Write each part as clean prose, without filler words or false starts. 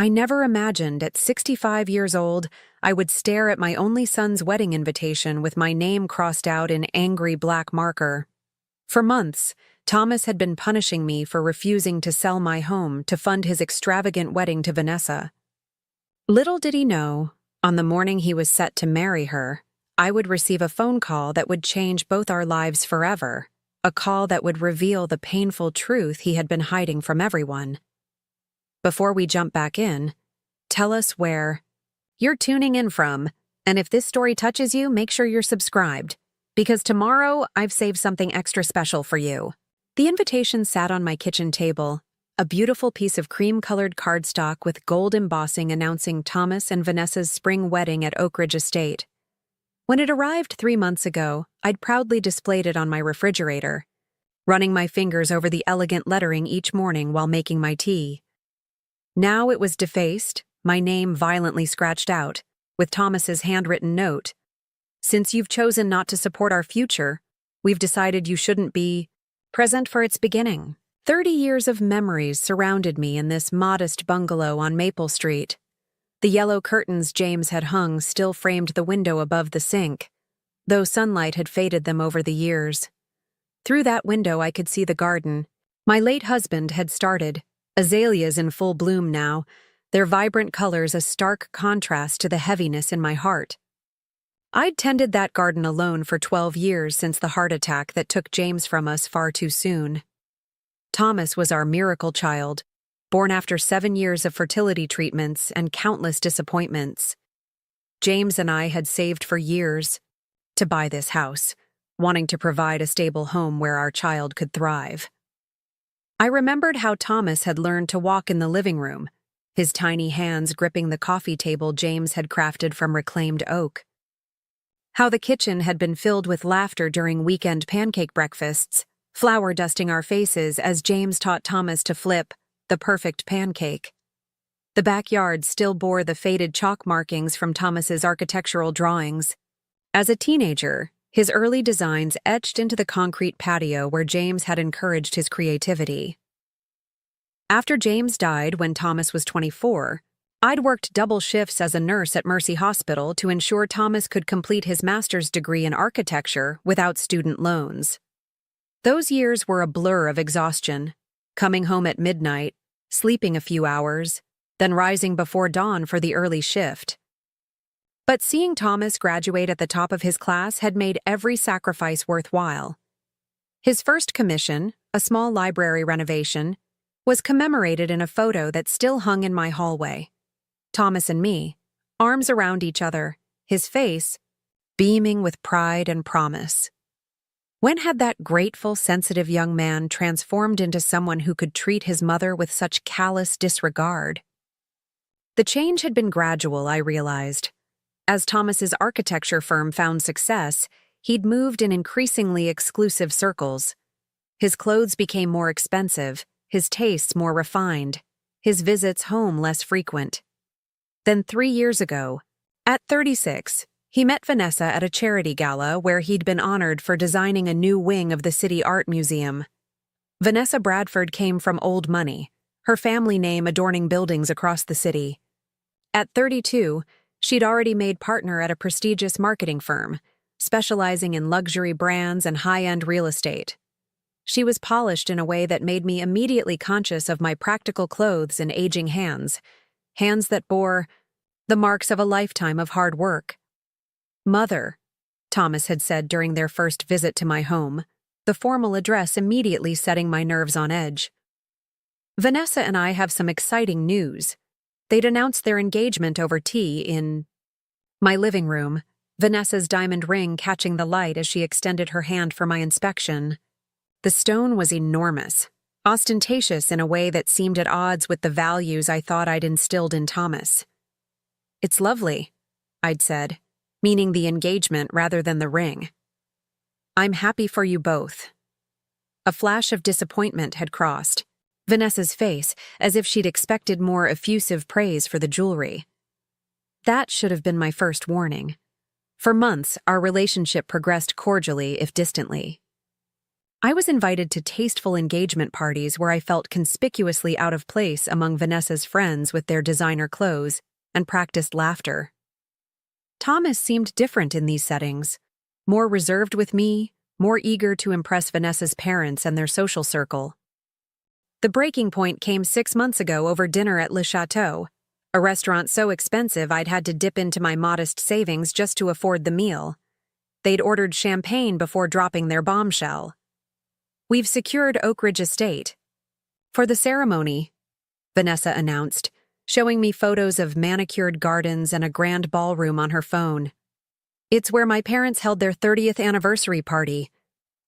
I never imagined at 65 years old I would stare at my only son's wedding invitation with my name crossed out in angry black marker. For months, Thomas had been punishing me for refusing to sell my home to fund his extravagant wedding to Vanessa. Little did he know, on the morning he was set to marry her, I would receive a phone call that would change both our lives forever, a call that would reveal the painful truth he had been hiding from everyone. Before we jump back in, tell us where you're tuning in from, and if this story touches you, make sure you're subscribed, because tomorrow I've saved something extra special for you. The invitation sat on my kitchen table, a beautiful piece of cream-colored cardstock with gold embossing announcing Thomas and Vanessa's spring wedding at Oak Ridge Estate. When it arrived 3 months ago, I'd proudly displayed it on my refrigerator, running my fingers over the elegant lettering each morning while making my tea. Now it was defaced, my name violently scratched out, with Thomas's handwritten note. "Since you've chosen not to support our future, we've decided you shouldn't be present for its beginning." 30 years of memories surrounded me in this modest bungalow on Maple Street. The yellow curtains James had hung still framed the window above the sink, though sunlight had faded them over the years. Through that window I could see the garden. My late husband had started, azaleas in full bloom now, their vibrant colors a stark contrast to the heaviness in my heart. I'd tended that garden alone for 12 years since the heart attack that took James from us far too soon. Thomas was our miracle child, born after 7 years of fertility treatments and countless disappointments. James and I had saved for years to buy this house, wanting to provide a stable home where our child could thrive. I remembered how Thomas had learned to walk in the living room, his tiny hands gripping the coffee table James had crafted from reclaimed oak. How the kitchen had been filled with laughter during weekend pancake breakfasts, flour dusting our faces as James taught Thomas to flip the perfect pancake. The backyard still bore the faded chalk markings from Thomas's architectural drawings. As a teenager, his early designs etched into the concrete patio where James had encouraged his creativity. After James died when Thomas was 24, I'd worked double shifts as a nurse at Mercy Hospital to ensure Thomas could complete his master's degree in architecture without student loans. Those years were a blur of exhaustion, coming home at midnight, sleeping a few hours, then rising before dawn for the early shift. But seeing Thomas graduate at the top of his class had made every sacrifice worthwhile. His first commission, a small library renovation, was commemorated in a photo that still hung in my hallway. Thomas and me, arms around each other, his face beaming with pride and promise. When had that grateful, sensitive young man transformed into someone who could treat his mother with such callous disregard? The change had been gradual, I realized. As Thomas's architecture firm found success, he'd moved in increasingly exclusive circles. His clothes became more expensive, his tastes more refined, his visits home less frequent. Then 3 years ago, at 36, he met Vanessa at a charity gala where he'd been honored for designing a new wing of the City Art Museum. Vanessa Bradford came from old money, her family name adorning buildings across the city. At 32, she'd already made partner at a prestigious marketing firm, specializing in luxury brands and high-end real estate. She was polished in a way that made me immediately conscious of my practical clothes and aging hands that bore the marks of a lifetime of hard work. "Mother," Thomas had said during their first visit to my home, the formal address immediately setting my nerves on edge. "Vanessa and I have some exciting news." They'd announced their engagement over tea in my living room, Vanessa's diamond ring catching the light as she extended her hand for my inspection. The stone was enormous, ostentatious in a way that seemed at odds with the values I thought I'd instilled in Thomas. "It's lovely," I'd said, meaning the engagement rather than the ring. "I'm happy for you both." A flash of disappointment had crossed Vanessa's face, as if she'd expected more effusive praise for the jewelry. That should have been my first warning. For months, our relationship progressed cordially if distantly. I was invited to tasteful engagement parties where I felt conspicuously out of place among Vanessa's friends with their designer clothes and practiced laughter. Thomas seemed different in these settings, more reserved with me, more eager to impress Vanessa's parents and their social circle. The breaking point came 6 months ago over dinner at Le Chateau, a restaurant so expensive I'd had to dip into my modest savings just to afford the meal. They'd ordered champagne before dropping their bombshell. "We've secured Oak Ridge Estate for the ceremony," Vanessa announced, showing me photos of manicured gardens and a grand ballroom on her phone. "It's where my parents held their 30th anniversary party.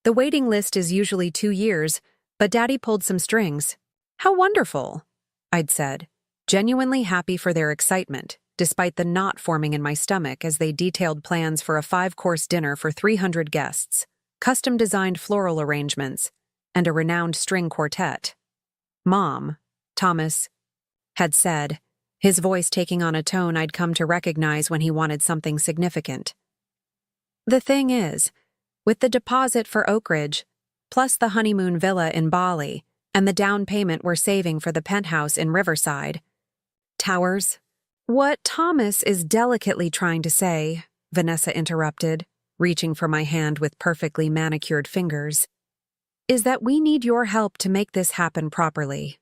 The waiting list is usually 2 years, but Daddy pulled some strings." "How wonderful," I'd said, genuinely happy for their excitement, despite the knot forming in my stomach as they detailed plans for a 5-course dinner for 300 guests, custom-designed floral arrangements, and a renowned string quartet. "Mom," Thomas had said, his voice taking on a tone I'd come to recognize when he wanted something significant. "The thing is, with the deposit for Oak Ridge, plus the honeymoon villa in Bali, and the down payment we're saving for the penthouse in Riverside, Towers." "What Thomas is delicately trying to say," Vanessa interrupted, reaching for my hand with perfectly manicured fingers, "is that we need your help to make this happen properly.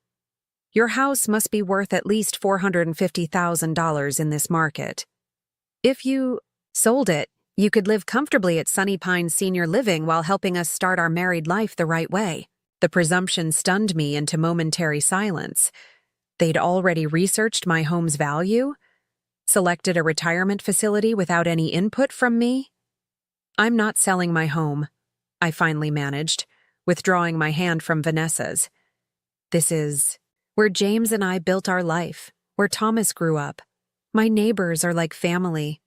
Your house must be worth at least $450,000 in this market. If you sold it, you could live comfortably at Sunny Pines Senior Living while helping us start our married life the right way." The presumption stunned me into momentary silence. They'd already researched my home's value? Selected a retirement facility without any input from me? "I'm not selling my home," I finally managed, withdrawing my hand from Vanessa's. "This is where James and I built our life, where Thomas grew up. My neighbors are like family."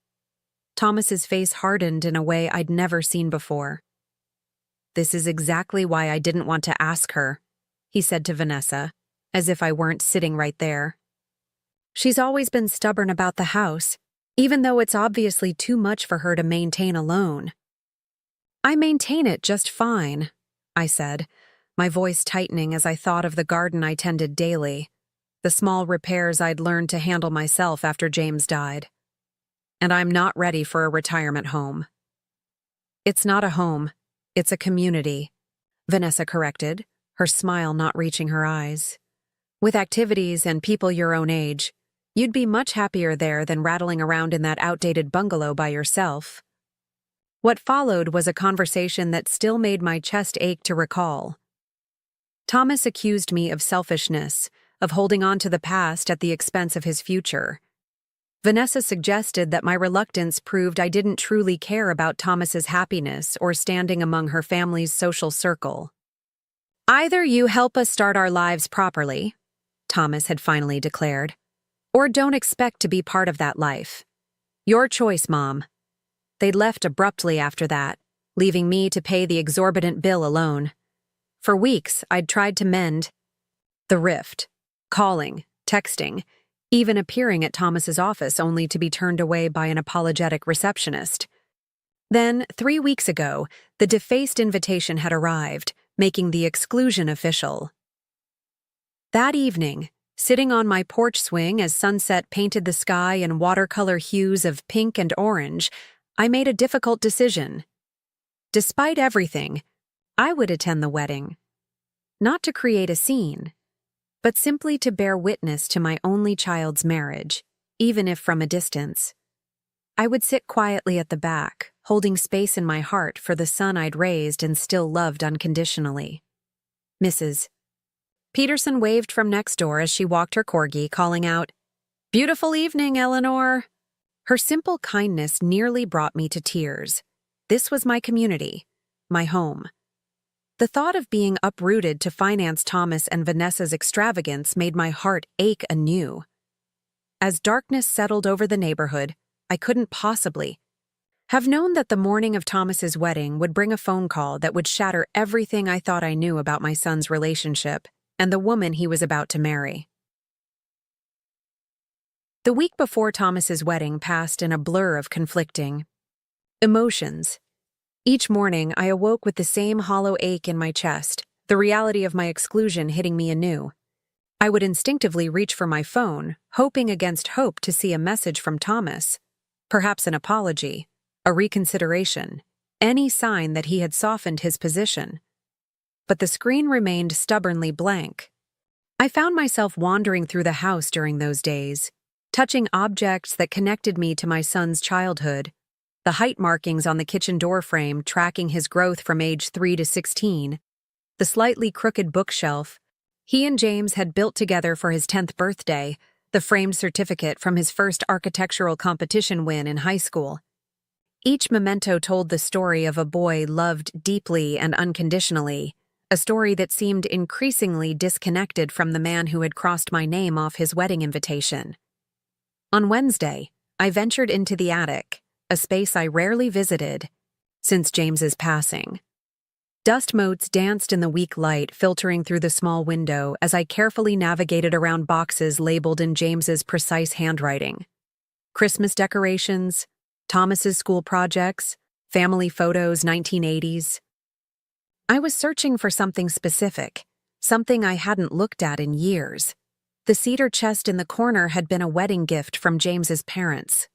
Thomas's face hardened in a way I'd never seen before. "This is exactly why I didn't want to ask her," he said to Vanessa, as if I weren't sitting right there. "She's always been stubborn about the house, even though it's obviously too much for her to maintain alone." "I maintain it just fine," I said, my voice tightening as I thought of the garden I tended daily, the small repairs I'd learned to handle myself after James died. "And I'm not ready for a retirement home." "It's not a home, it's a community," Vanessa corrected, her smile not reaching her eyes. "With activities and people your own age, you'd be much happier there than rattling around in that outdated bungalow by yourself." What followed was a conversation that still made my chest ache to recall. Thomas accused me of selfishness, of holding on to the past at the expense of his future. Vanessa suggested that my reluctance proved I didn't truly care about Thomas's happiness or standing among her family's social circle. "Either you help us start our lives properly," Thomas had finally declared, "or don't expect to be part of that life. Your choice, Mom." They'd left abruptly after that, leaving me to pay the exorbitant bill alone. For weeks, I'd tried to mend the rift, calling, texting, even appearing at Thomas's office only to be turned away by an apologetic receptionist. Then, 3 weeks ago, the defaced invitation had arrived, making the exclusion official. That evening, sitting on my porch swing as sunset painted the sky in watercolor hues of pink and orange, I made a difficult decision. Despite everything, I would attend the wedding. Not to create a scene, but simply to bear witness to my only child's marriage, even if from a distance. I would sit quietly at the back, holding space in my heart for the son I'd raised and still loved unconditionally. Mrs. Peterson waved from next door as she walked her corgi, calling out, "Beautiful evening, Eleanor." Her simple kindness nearly brought me to tears. This was my community, my home. The thought of being uprooted to finance Thomas and Vanessa's extravagance made my heart ache anew. As darkness settled over the neighborhood, I couldn't possibly have known that the morning of Thomas's wedding would bring a phone call that would shatter everything I thought I knew about my son's relationship and the woman he was about to marry. The week before Thomas's wedding passed in a blur of conflicting emotions. Each morning, I awoke with the same hollow ache in my chest, the reality of my exclusion hitting me anew. I would instinctively reach for my phone, hoping against hope to see a message from Thomas. Perhaps an apology, a reconsideration, any sign that he had softened his position. But the screen remained stubbornly blank. I found myself wandering through the house during those days, touching objects that connected me to my son's childhood, the height markings on the kitchen door frame tracking his growth from age 3 to 16, the slightly crooked bookshelf he and James had built together for his 10th birthday, the framed certificate from his first architectural competition win in high school. Each memento told the story of a boy loved deeply and unconditionally, a story that seemed increasingly disconnected from the man who had crossed my name off his wedding invitation. On Wednesday, I ventured into the attic, a space I rarely visited since James's passing. Dust motes danced in the weak light filtering through the small window as I carefully navigated around boxes labeled in James's precise handwriting. Christmas decorations, Thomas's school projects, family photos 1980s. I was searching for something specific, something I hadn't looked at in years. The cedar chest in the corner had been a wedding gift from James's parents.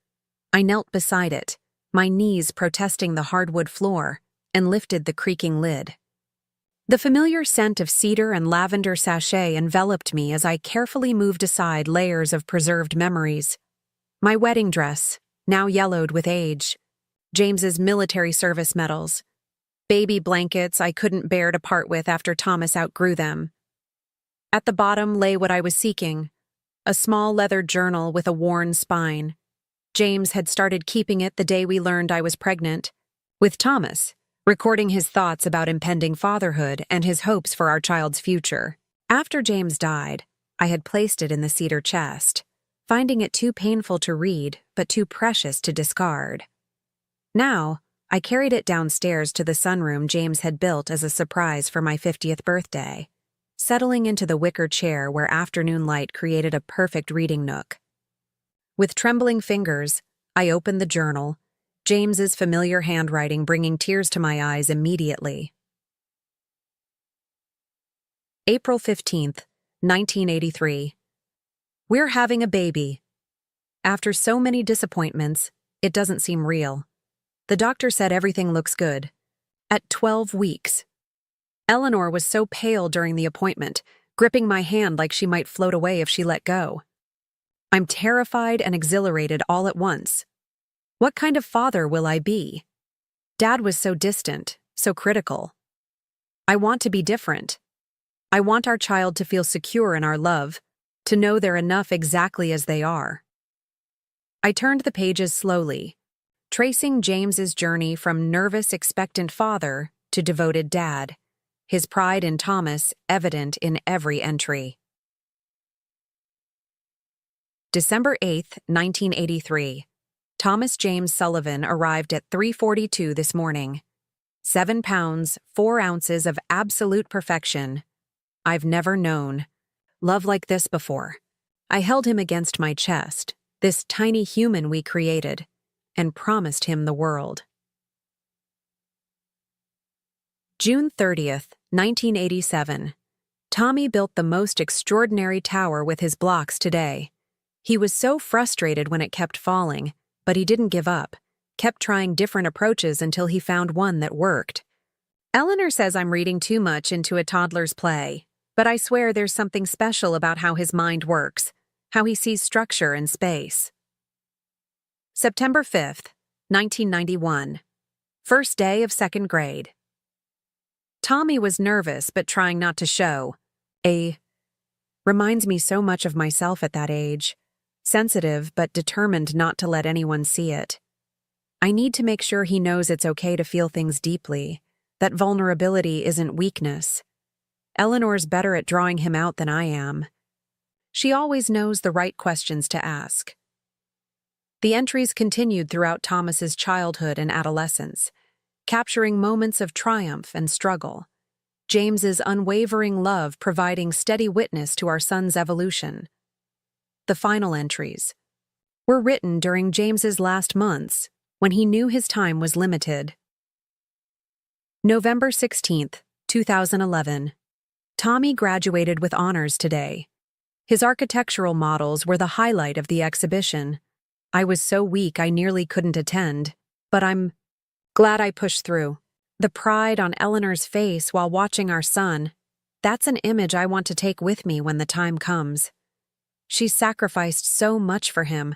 I knelt beside it, my knees protesting the hardwood floor, and lifted the creaking lid. The familiar scent of cedar and lavender sachet enveloped me as I carefully moved aside layers of preserved memories. My wedding dress, now yellowed with age, James's military service medals, baby blankets I couldn't bear to part with after Thomas outgrew them. At the bottom lay what I was seeking, a small leather journal with a worn spine. James had started keeping it the day we learned I was pregnant, with Thomas, recording his thoughts about impending fatherhood and his hopes for our child's future. After James died, I had placed it in the cedar chest, finding it too painful to read but too precious to discard. Now, I carried it downstairs to the sunroom James had built as a surprise for my 50th birthday, settling into the wicker chair where afternoon light created a perfect reading nook. With trembling fingers, I opened the journal, James's familiar handwriting bringing tears to my eyes immediately. April 15th, 1983. We're having a baby. After so many disappointments, it doesn't seem real. The doctor said everything looks good. At 12 weeks. Eleanor was so pale during the appointment, gripping my hand like she might float away if she let go. I'm terrified and exhilarated all at once. What kind of father will I be? Dad was so distant, so critical. I want to be different. I want our child to feel secure in our love, to know they're enough exactly as they are. I turned the pages slowly, tracing James's journey from nervous, expectant father to devoted dad, his pride in Thomas evident in every entry. December 8th, 1983. Thomas James Sullivan arrived at 3:42 this morning. 7 pounds, 4 ounces of absolute perfection. I've never known love like this before. I held him against my chest, this tiny human we created, and promised him the world. June 30th, 1987. Tommy built the most extraordinary tower with his blocks today. He was so frustrated when it kept falling, but he didn't give up, kept trying different approaches until he found one that worked. Eleanor says I'm reading too much into a toddler's play, but I swear there's something special about how his mind works, how he sees structure and space. September 5th, 1991. First day of 2nd grade. Tommy was nervous but trying not to show. Reminds me so much of myself at that age. Sensitive but determined not to let anyone see it. I need to make sure he knows it's okay to feel things deeply, that vulnerability isn't weakness. Eleanor's better at drawing him out than I am. She always knows the right questions to ask. The entries continued throughout Thomas's childhood and adolescence, capturing moments of triumph and struggle. James's unwavering love providing steady witness to our son's evolution. The final entries were written during James's last months, when he knew his time was limited. November 16th, 2011. Tommy graduated with honors today. His architectural models were the highlight of the exhibition. I was so weak I nearly couldn't attend, but I'm glad I pushed through. The pride on Eleanor's face while watching our son, that's an image I want to take with me when the time comes. She's sacrificed so much for him,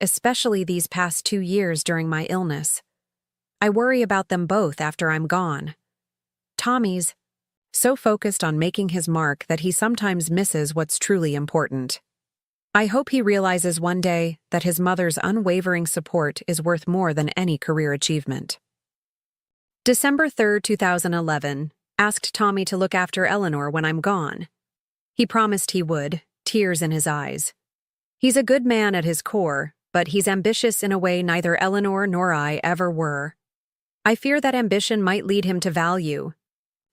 especially these past 2 years during my illness. I worry about them both after I'm gone. Tommy's so focused on making his mark that he sometimes misses what's truly important. I hope he realizes one day that his mother's unwavering support is worth more than any career achievement. December 3rd, 2011, asked Tommy to look after Eleanor when I'm gone. He promised he would, tears in his eyes. He's a good man at his core, but he's ambitious in a way neither Eleanor nor I ever were. I fear that ambition might lead him to value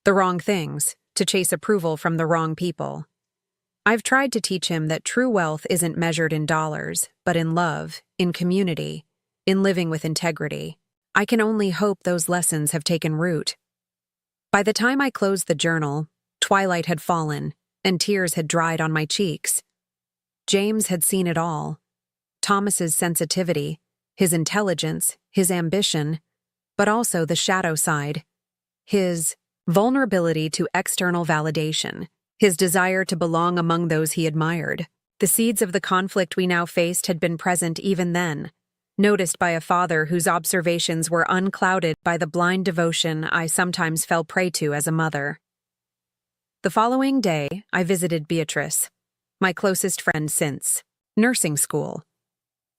the wrong things, to chase approval from the wrong people. I've tried to teach him that true wealth isn't measured in dollars, but in love, in community, in living with integrity. I can only hope those lessons have taken root. By the time I closed the journal, twilight had fallen, and tears had dried on my cheeks. James had seen it all. Thomas's sensitivity, his intelligence, his ambition, but also the shadow side, his vulnerability to external validation, his desire to belong among those he admired. The seeds of the conflict we now faced had been present even then, noticed by a father whose observations were unclouded by the blind devotion I sometimes fell prey to as a mother. The following day, I visited Beatrice, my closest friend since nursing school.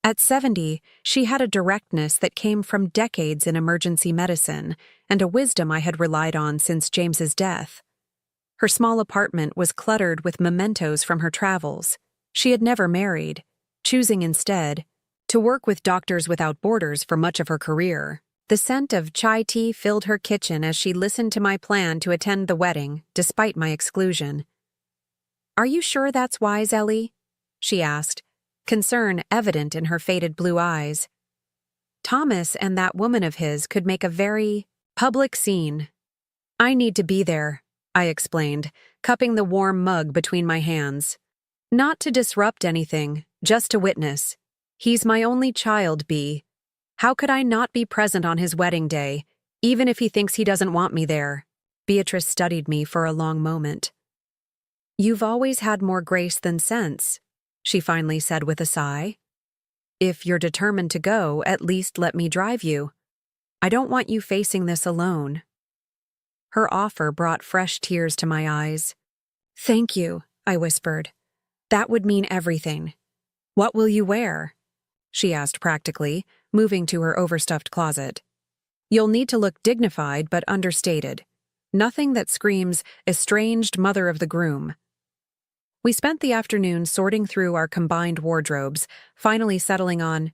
At 70, she had a directness that came from decades in emergency medicine and a wisdom I had relied on since James's death. Her small apartment was cluttered with mementos from her travels. She had never married, choosing instead to work with Doctors Without Borders for much of her career. The scent of chai tea filled her kitchen as she listened to my plan to attend the wedding, despite my exclusion. "Are you sure that's wise, Ellie?" she asked, concern evident in her faded blue eyes. "Thomas and that woman of his could make a very public scene." "I need to be there," I explained, cupping the warm mug between my hands. "Not to disrupt anything, just to witness. He's my only child, Bea. How could I not be present on his wedding day, even if he thinks he doesn't want me there?" Beatrice studied me for a long moment. "You've always had more grace than sense," she finally said with a sigh. "If you're determined to go, at least let me drive you. I don't want you facing this alone." Her offer brought fresh tears to my eyes. "Thank you," I whispered. "That would mean everything." "What will you wear?" she asked practically, moving to her overstuffed closet. "You'll need to look dignified but understated. Nothing that screams estranged mother of the groom." We spent the afternoon sorting through our combined wardrobes, finally settling on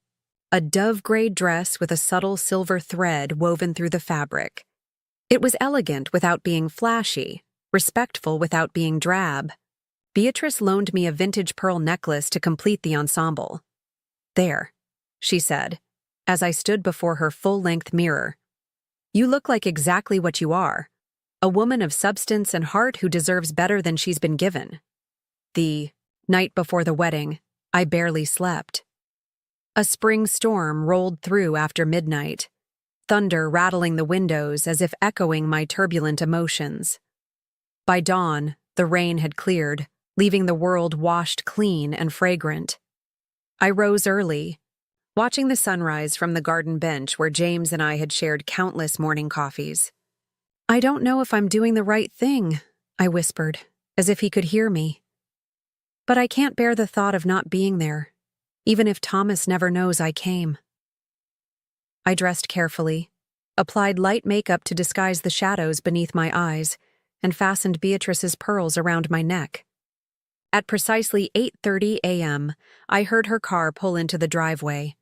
a dove-gray dress with a subtle silver thread woven through the fabric. It was elegant without being flashy, respectful without being drab. Beatrice loaned me a vintage pearl necklace to complete the ensemble. "There," she said, as I stood before her full-length mirror. "You look like exactly what you are, a woman of substance and heart who deserves better than she's been given." The night before the wedding, I barely slept. A spring storm rolled through after midnight, thunder rattling the windows as if echoing my turbulent emotions. By dawn, the rain had cleared, leaving the world washed clean and fragrant. I rose early, watching the sunrise from the garden bench where James and I had shared countless morning coffees. "I don't know if I'm doing the right thing," I whispered, as if he could hear me. "But I can't bear the thought of not being there, even if Thomas never knows I came." I dressed carefully, applied light makeup to disguise the shadows beneath my eyes, and fastened Beatrice's pearls around my neck. At precisely 8:30 a.m., I heard her car pull into the driveway.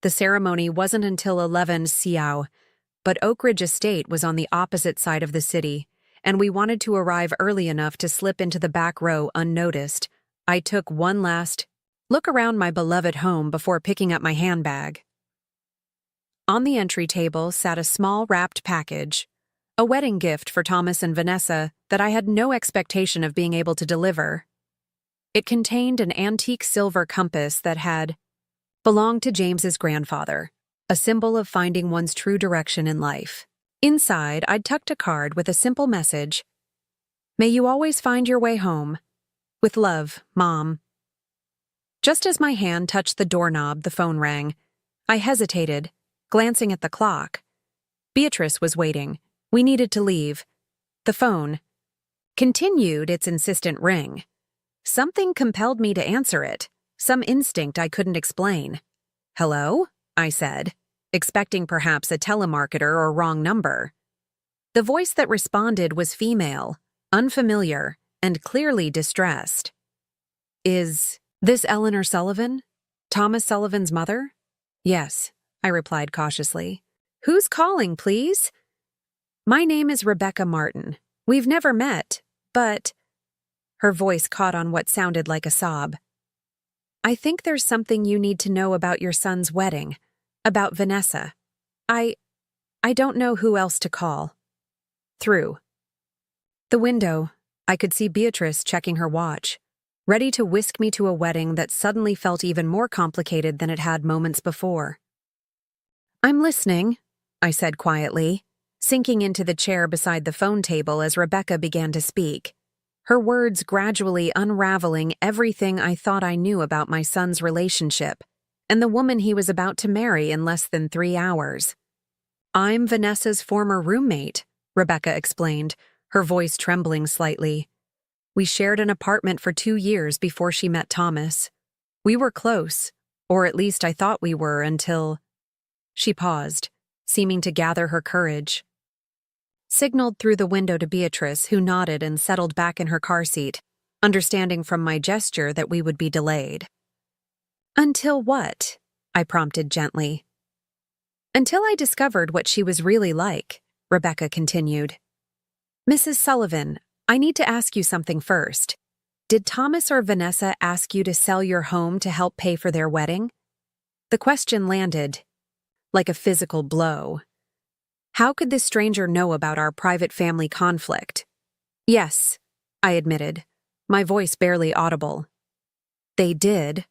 The ceremony wasn't until 11 Siao, but Oak Ridge Estate was on the opposite side of the city, and we wanted to arrive early enough to slip into the back row unnoticed. I took one last look around my beloved home before picking up my handbag. On the entry table sat a small wrapped package, A wedding gift for Thomas and Vanessa that I had no expectation of being able to deliver. It contained an antique silver compass that had belonged to James's grandfather, a symbol of finding one's true direction in life. Inside, I'd tucked a card with a simple message: "May you always find your way home. With love, Mom." Just as my hand touched the doorknob, the phone rang. I hesitated, glancing at the clock. Beatrice was waiting. We needed to leave. The phone continued its insistent ring. Something compelled me to answer it, some instinct I couldn't explain. "Hello?" I said, expecting perhaps a telemarketer or wrong number. The voice that responded was female, unfamiliar, and clearly distressed. "Is this Eleanor Sullivan? Thomas Sullivan's mother?" "Yes," I replied cautiously. "Who's calling, please?" "My name is Rebecca Martin. We've never met, but—" Her voice caught on what sounded like a sob. "I think there's something you need to know about your son's wedding, about Vanessa. I don't know who else to call." Through the window, I could see Beatrice checking her watch, ready to whisk me to a wedding that suddenly felt even more complicated than it had moments before. "I'm listening," I said quietly, sinking into the chair beside the phone table as Rebecca began to speak, her words gradually unraveling everything I thought I knew about my son's relationship and the woman he was about to marry in less than 3 hours. "I'm Vanessa's former roommate," Rebecca explained, her voice trembling slightly. "We shared an apartment for 2 years before she met Thomas. We were close, or at least I thought we were until—" She paused, seeming to gather her courage. Signaled through the window to Beatrice, who nodded and settled back in her car seat, understanding from my gesture that we would be delayed. "Until what?" I prompted gently. "Until I discovered what she was really like," Rebecca continued. "Mrs. Sullivan, I need to ask you something first. Did Thomas or Vanessa ask you to sell your home to help pay for their wedding?" The question landed like a physical blow. How could this stranger know about our private family conflict? "Yes," I admitted, my voice barely audible. "They did."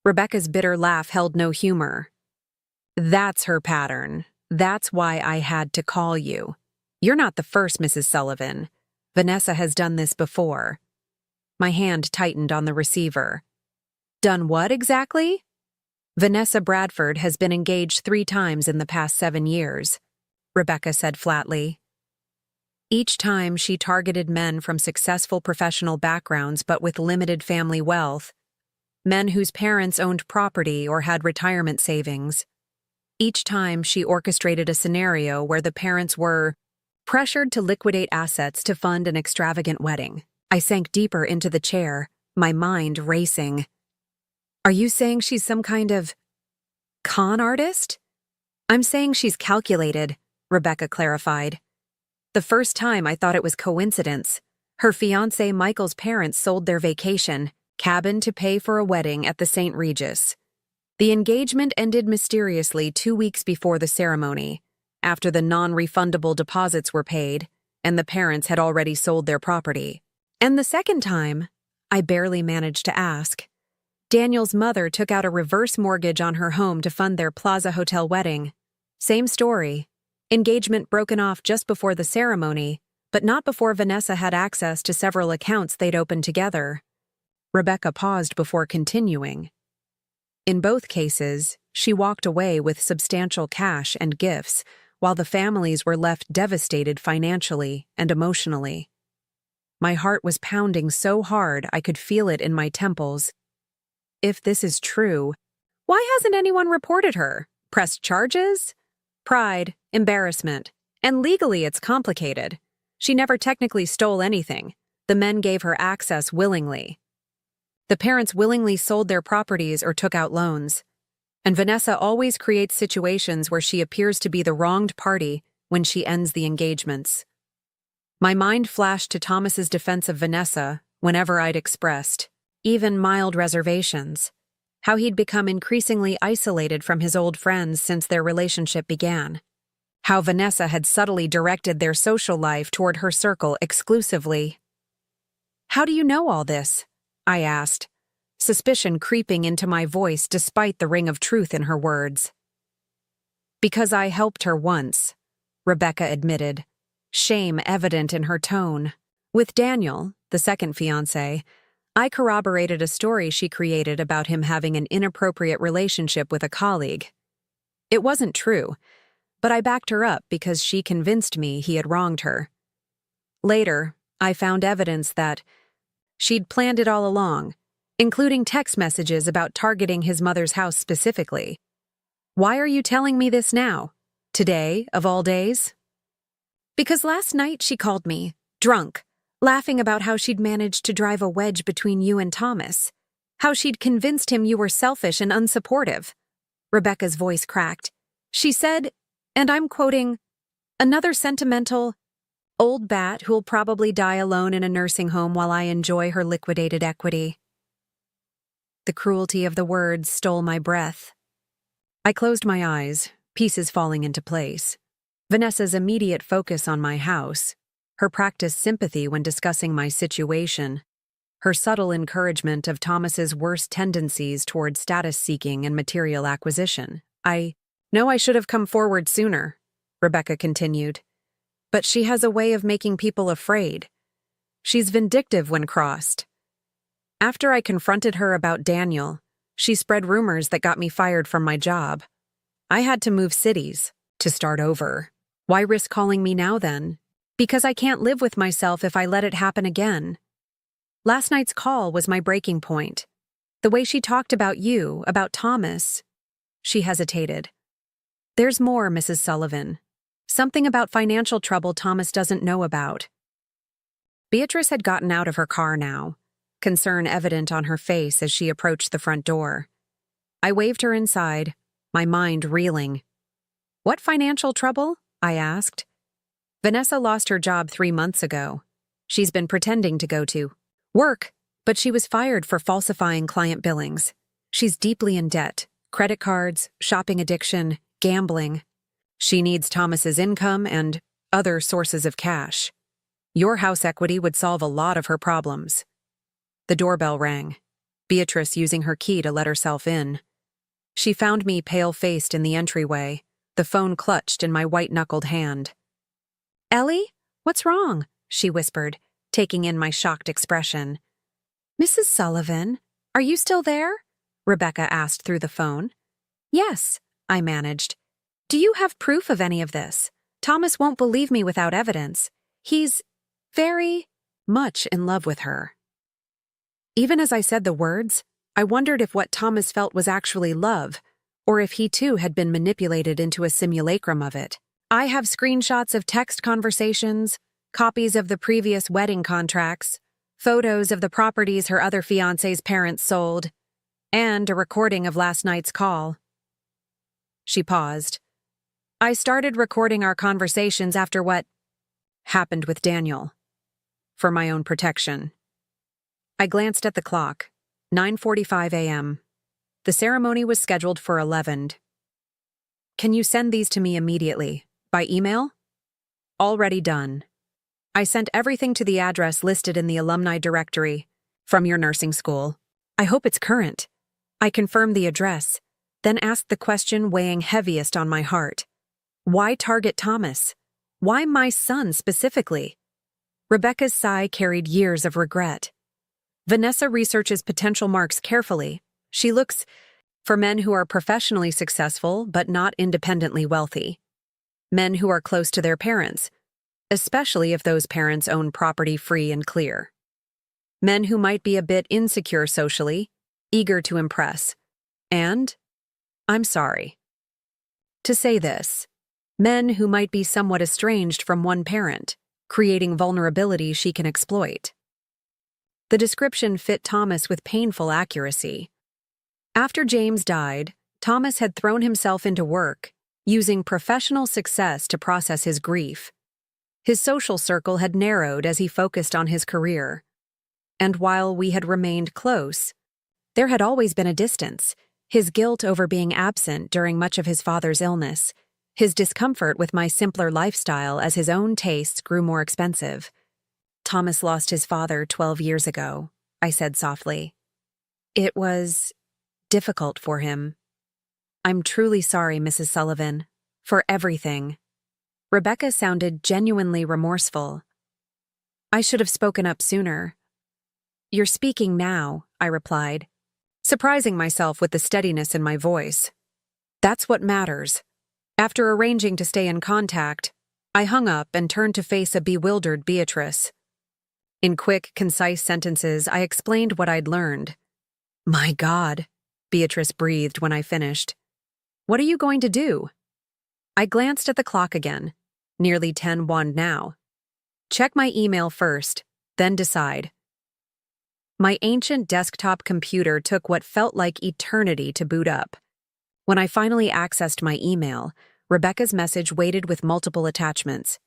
Rebecca's bitter laugh held no humor. "That's her pattern. That's why I had to call you. You're not the first, Mrs. Sullivan. Vanessa has done this before." My hand tightened on the receiver. "Done what exactly?" "Vanessa Bradford has been engaged 3 times in the past 7 years. Rebecca said flatly. Each time she targeted men from successful professional backgrounds but with limited family wealth, men whose parents owned property or had retirement savings. Each time she orchestrated a scenario where the parents were pressured to liquidate assets to fund an extravagant wedding. I sank deeper into the chair, my mind racing. "Are you saying she's some kind of con artist?" "I'm saying she's calculated," Rebecca clarified. "The first time I thought it was coincidence. Her fiancé Michael's parents sold their vacation cabin to pay for a wedding at the St. Regis. The engagement ended mysteriously 2 weeks before the ceremony, after the non-refundable deposits were paid, and the parents had already sold their property. And the second time, I barely managed to ask. Daniel's mother took out a reverse mortgage on her home to fund their Plaza Hotel wedding. Same story. Engagement broken off just before the ceremony, but not before Vanessa had access to several accounts they'd opened together." Rebecca paused before continuing. "In both cases, she walked away with substantial cash and gifts, while the families were left devastated financially and emotionally. My heart was pounding so hard I could feel it in my temples. If this is true, why hasn't anyone reported her? Pressed charges? Pride, embarrassment, and legally it's complicated. She never technically stole anything. The men gave her access willingly. The parents willingly sold their properties or took out loans. And Vanessa always creates situations where she appears to be the wronged party when she ends the engagements." My mind flashed to Thomas's defense of Vanessa whenever I'd expressed, even mild reservations, how he'd become increasingly isolated from his old friends since their relationship began. how Vanessa had subtly directed their social life toward her circle exclusively. "How do you know all this?" I asked, suspicion creeping into my voice despite the ring of truth in her words. "Because I helped her once," Rebecca admitted, shame evident in her tone. With Daniel, the second fiancé, I corroborated a story she created about him having an inappropriate relationship with a colleague. It wasn't true, but I backed her up because she convinced me he had wronged her. Later, I found evidence that she'd planned it all along, including text messages about targeting his mother's house specifically. "Why are you telling me this now? Today, of all days?" "Because last night she called me, drunk, laughing about how she'd managed to drive a wedge between you and Thomas, how she'd convinced him you were selfish and unsupportive." Rebecca's voice cracked. She said, and I'm quoting, "Another sentimental old bat who'll probably die alone in a nursing home while I enjoy her liquidated equity." The cruelty of the words stole my breath. I closed my eyes, pieces falling into place. Vanessa's immediate focus on my house, her practiced sympathy when discussing my situation, her subtle encouragement of Thomas's worst tendencies toward status-seeking and material acquisition. "I know I should have come forward sooner," Rebecca continued, "but she has a way of making people afraid. She's vindictive when crossed. After I confronted her about Daniel, she spread rumors that got me fired from my job. I had to move cities, to start over. Why risk calling me now then? Because I can't live with myself if I let it happen again. Last night's call was my breaking point. The way she talked about you, about Thomas." She hesitated. "There's more, Mrs. Sullivan. Something about financial trouble Thomas doesn't know about." Beatrice had gotten out of her car now, concern evident on her face as she approached the front door. I waved her inside, my mind reeling. "What financial trouble?" I asked. "Vanessa lost her job 3 months ago. She's been pretending to go to work, but she was fired for falsifying client billings. She's deeply in debt, credit cards, shopping addiction, gambling. She needs Thomas's income and other sources of cash. Your house equity would solve a lot of her problems." The doorbell rang, Beatrice using her key to let herself in. She found me pale-faced in the entryway, the phone clutched in my white-knuckled hand. "Ellie, what's wrong?" she whispered, taking in my shocked expression. "Mrs. Sullivan, are you still there?" Rebecca asked through the phone. "Yes," I managed. "Do you have proof of any of this? Thomas won't believe me without evidence. He's very much in love with her." Even as I said the words, I wondered if what Thomas felt was actually love, or if he too had been manipulated into a simulacrum of it. I have screenshots of text conversations, copies of the previous wedding contracts, photos of the properties her other fiancé's parents sold, and a recording of last night's call. She paused. "I started recording our conversations after what happened with Daniel, for my own protection." I glanced at the clock. 9:45 a.m. The ceremony was scheduled for 11. "Can you send these to me immediately? By email?" "Already done." I sent everything to the address listed in the alumni directory from your nursing school. "I hope it's current." I confirmed the address, then asked the question weighing heaviest on my heart. Why target Thomas? Why my son specifically? Rebecca's sigh carried years of regret. Vanessa researches potential marks carefully. She looks for men who are professionally successful but not independently wealthy. Men who are close to their parents, especially if those parents own property free and clear. Men who might be a bit insecure socially, eager to impress. And, I'm sorry to say this, men who might be somewhat estranged from one parent, creating vulnerability she can exploit. The description fit Thomas with painful accuracy. After James died, Thomas had thrown himself into work, using professional success to process his grief. His social circle had narrowed as he focused on his career. And while we had remained close, there had always been a distance, his guilt over being absent during much of his father's illness, his discomfort with my simpler lifestyle as his own tastes grew more expensive. "Thomas lost his father 12 years ago," I said softly. "It was difficult for him. I'm truly sorry, Mrs. Sullivan, for everything." Rebecca sounded genuinely remorseful. "I should have spoken up sooner." "You're speaking now," I replied, surprising myself with the steadiness in my voice. "That's what matters." After arranging to stay in contact, I hung up and turned to face a bewildered Beatrice. In quick, concise sentences, I explained what I'd learned. "My God," Beatrice breathed when I finished. "What are you going to do?" I glanced at the clock again. Nearly 10:01 now. Check my email first, then decide. My ancient desktop computer took what felt like eternity to boot up. When I finally accessed my email, Rebecca's message waited with multiple attachments.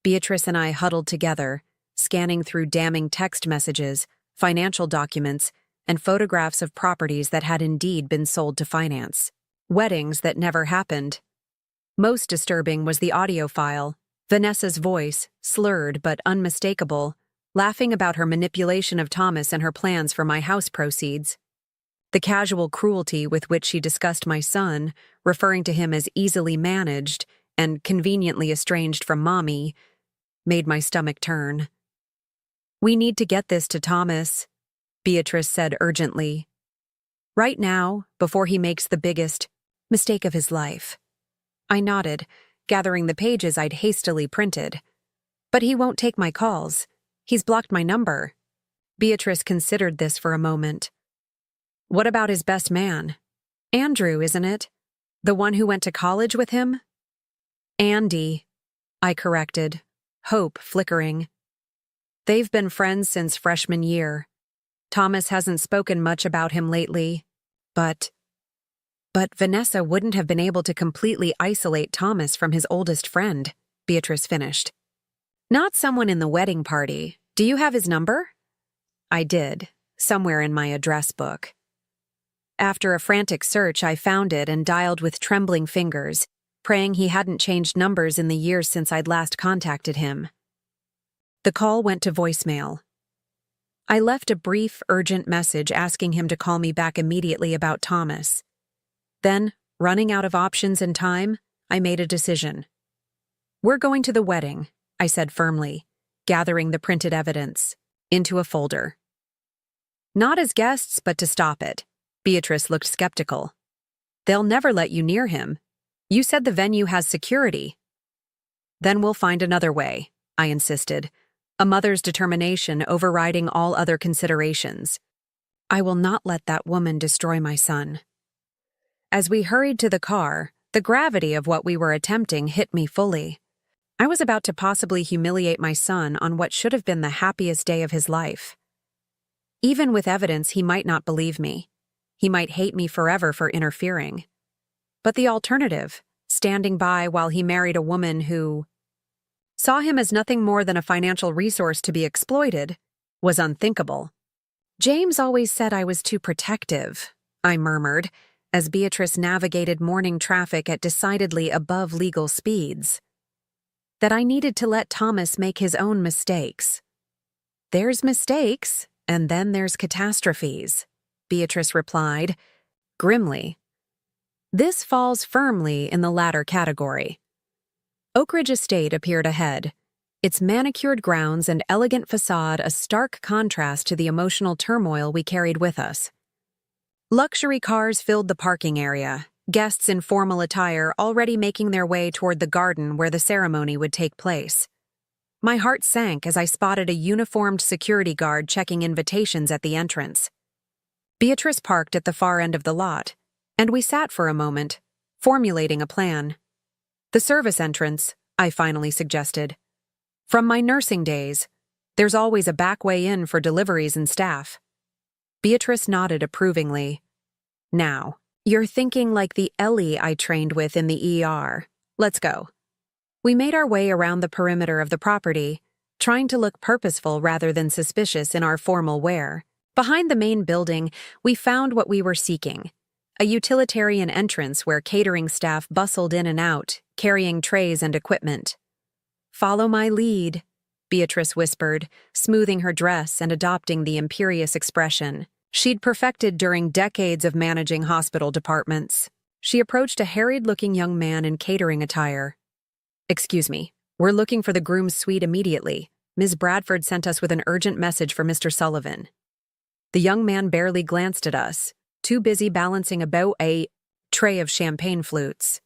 Beatrice and I huddled together, scanning through damning text messages, financial documents, and photographs of properties that had indeed been sold to finance. Weddings that never happened. Most disturbing was the audio file, Vanessa's voice, slurred but unmistakable, laughing about her manipulation of Thomas and her plans for my house proceeds. The casual cruelty with which she discussed my son, referring to him as easily managed and conveniently estranged from Mommy, made my stomach turn. "We need to get this to Thomas," Beatrice said urgently. "Right now, before he makes the biggest mistake of his life." I nodded, gathering the pages I'd hastily printed. "But he won't take my calls. He's blocked my number." Beatrice considered this for a moment. "What about his best man? Andrew, isn't it? The one who went to college with him?" "Andy," I corrected, hope flickering. "They've been friends since freshman year. Thomas hasn't spoken much about him lately, but Vanessa wouldn't have been able to completely isolate Thomas from his oldest friend," Beatrice finished. "Not someone in the wedding party. Do you have his number?" I did, somewhere in my address book. After a frantic search, I found it and dialed with trembling fingers, praying he hadn't changed numbers in the years since I'd last contacted him. The call went to voicemail. I left a brief, urgent message asking him to call me back immediately about Thomas. Then, running out of options and time, I made a decision. "We're going to the wedding," I said firmly, gathering the printed evidence into a folder. "Not as guests, but to stop it." Beatrice looked skeptical. "They'll never let you near him. You said the venue has security." "Then we'll find another way," I insisted, a mother's determination overriding all other considerations. "I will not let that woman destroy my son." As we hurried to the car, the gravity of what we were attempting hit me fully. I was about to possibly humiliate my son on what should have been the happiest day of his life. Even with evidence, he might not believe me. He might hate me forever for interfering. But the alternative, standing by while he married a woman who saw him as nothing more than a financial resource to be exploited, was unthinkable. "James always said I was too protective," I murmured, as Beatrice navigated morning traffic at decidedly above legal speeds. "That I needed to let Thomas make his own mistakes." "There's mistakes, and then there's catastrophes," Beatrice replied, grimly. "This falls firmly in the latter category." Oak Ridge Estate appeared ahead, its manicured grounds and elegant facade a stark contrast to the emotional turmoil we carried with us. Luxury cars filled the parking area, guests in formal attire already making their way toward the garden where the ceremony would take place. My heart sank as I spotted a uniformed security guard checking invitations at the entrance. Beatrice parked at the far end of the lot, and we sat for a moment, formulating a plan. "The service entrance," I finally suggested. "From my nursing days, there's always a back way in for deliveries and staff." Beatrice nodded approvingly. "Now, you're thinking like the Ellie I trained with in the ER. Let's go." We made our way around the perimeter of the property, trying to look purposeful rather than suspicious in our formal wear. Behind the main building, we found what we were seeking, a utilitarian entrance where catering staff bustled in and out, carrying trays and equipment. "Follow my lead," Beatrice whispered, smoothing her dress and adopting the imperious expression she'd perfected during decades of managing hospital departments. She approached a harried-looking young man in catering attire. "Excuse me, we're looking for the groom's suite immediately. Ms. Bradford sent us with an urgent message for Mr. Sullivan." The young man barely glanced at us, too busy balancing about a tray of champagne flutes.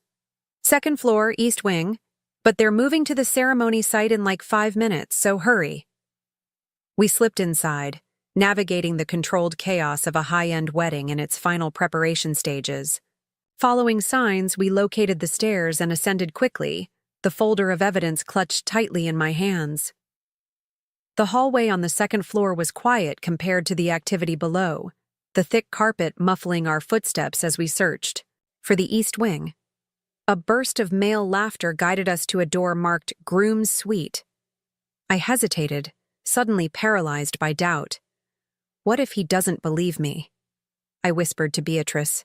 "Second floor, east wing, but they're moving to the ceremony site in like 5 minutes, so hurry." We slipped inside, navigating the controlled chaos of a high-end wedding in its final preparation stages. Following signs, we located the stairs and ascended quickly, the folder of evidence clutched tightly in my hands. The hallway on the second floor was quiet compared to the activity below, the thick carpet muffling our footsteps as we searched. For the east wing, a burst of male laughter guided us to a door marked Groom's Suite. I hesitated, suddenly paralyzed by doubt. What if he doesn't believe me? I whispered to Beatrice.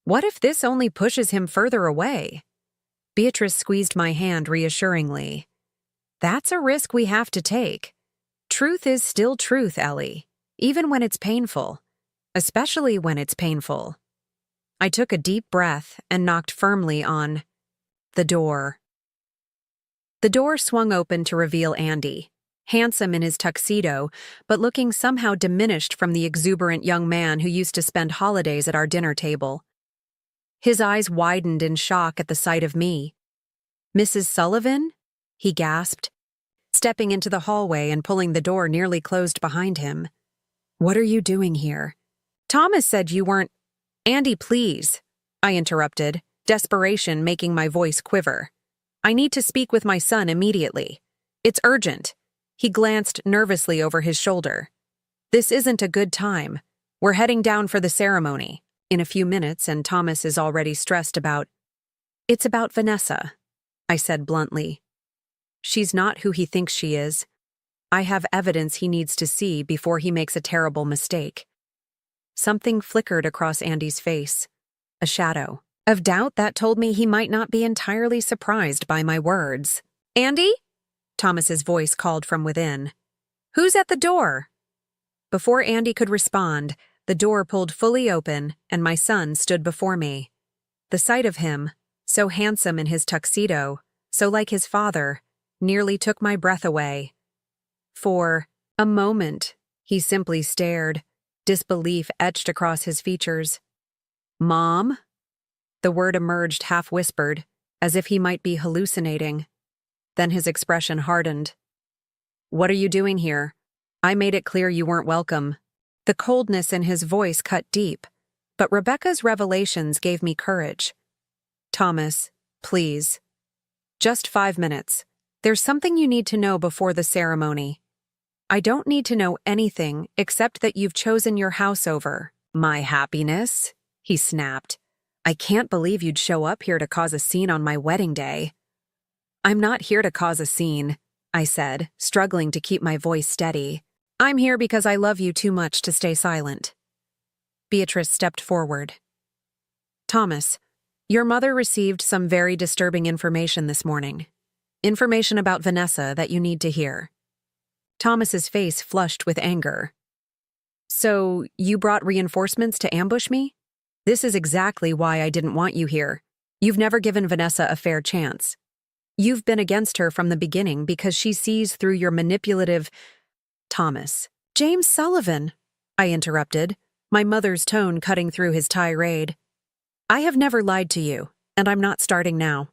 What if this only pushes him further away? Beatrice squeezed my hand reassuringly. That's a risk we have to take. Truth is still truth, Ellie, even when it's painful, especially when it's painful. I took a deep breath and knocked firmly on the door. The door swung open to reveal Andy, handsome in his tuxedo, but looking somehow diminished from the exuberant young man who used to spend holidays at our dinner table. His eyes widened in shock at the sight of me. "Mrs. Sullivan?" he gasped, stepping into the hallway and pulling the door nearly closed behind him. "What are you doing here?" "Thomas said you weren't—" "Andy, please," I interrupted, desperation making my voice quiver. "I need to speak with my son immediately. It's urgent." He glanced nervously over his shoulder. "This isn't a good time. We're heading down for the ceremony in a few minutes, and Thomas is already stressed about—" "It's about Vanessa," I said bluntly. "She's not who he thinks she is. I have evidence he needs to see before he makes a terrible mistake." Something flickered across Andy's face, a shadow of doubt that told me he might not be entirely surprised by my words. "Andy?" Thomas's voice called from within. "Who's at the door?" Before Andy could respond, the door pulled fully open and my son stood before me. The sight of him, so handsome in his tuxedo, so like his father, nearly took my breath away. For a moment, he simply stared, disbelief etched across his features. "Mom?" The word emerged half-whispered, as if he might be hallucinating. Then his expression hardened. "What are you doing here? I made it clear you weren't welcome." The coldness in his voice cut deep, but Rebecca's revelations gave me courage. "Thomas, please. Just 5 minutes. There's something you need to know before the ceremony." "I don't need to know anything except that you've chosen your house over my happiness," he snapped. "I can't believe you'd show up here to cause a scene on my wedding day." "I'm not here to cause a scene," I said, struggling to keep my voice steady. "I'm here because I love you too much to stay silent." Beatrice stepped forward. "Thomas, your mother received some very disturbing information this morning. Information about Vanessa that you need to hear." Thomas's face flushed with anger. "So, you brought reinforcements to ambush me? This is exactly why I didn't want you here. You've never given Vanessa a fair chance. You've been against her from the beginning because she sees through your manipulative—" "Thomas." "James Sullivan," I interrupted, my mother's tone cutting through his tirade. "I have never lied to you, and I'm not starting now.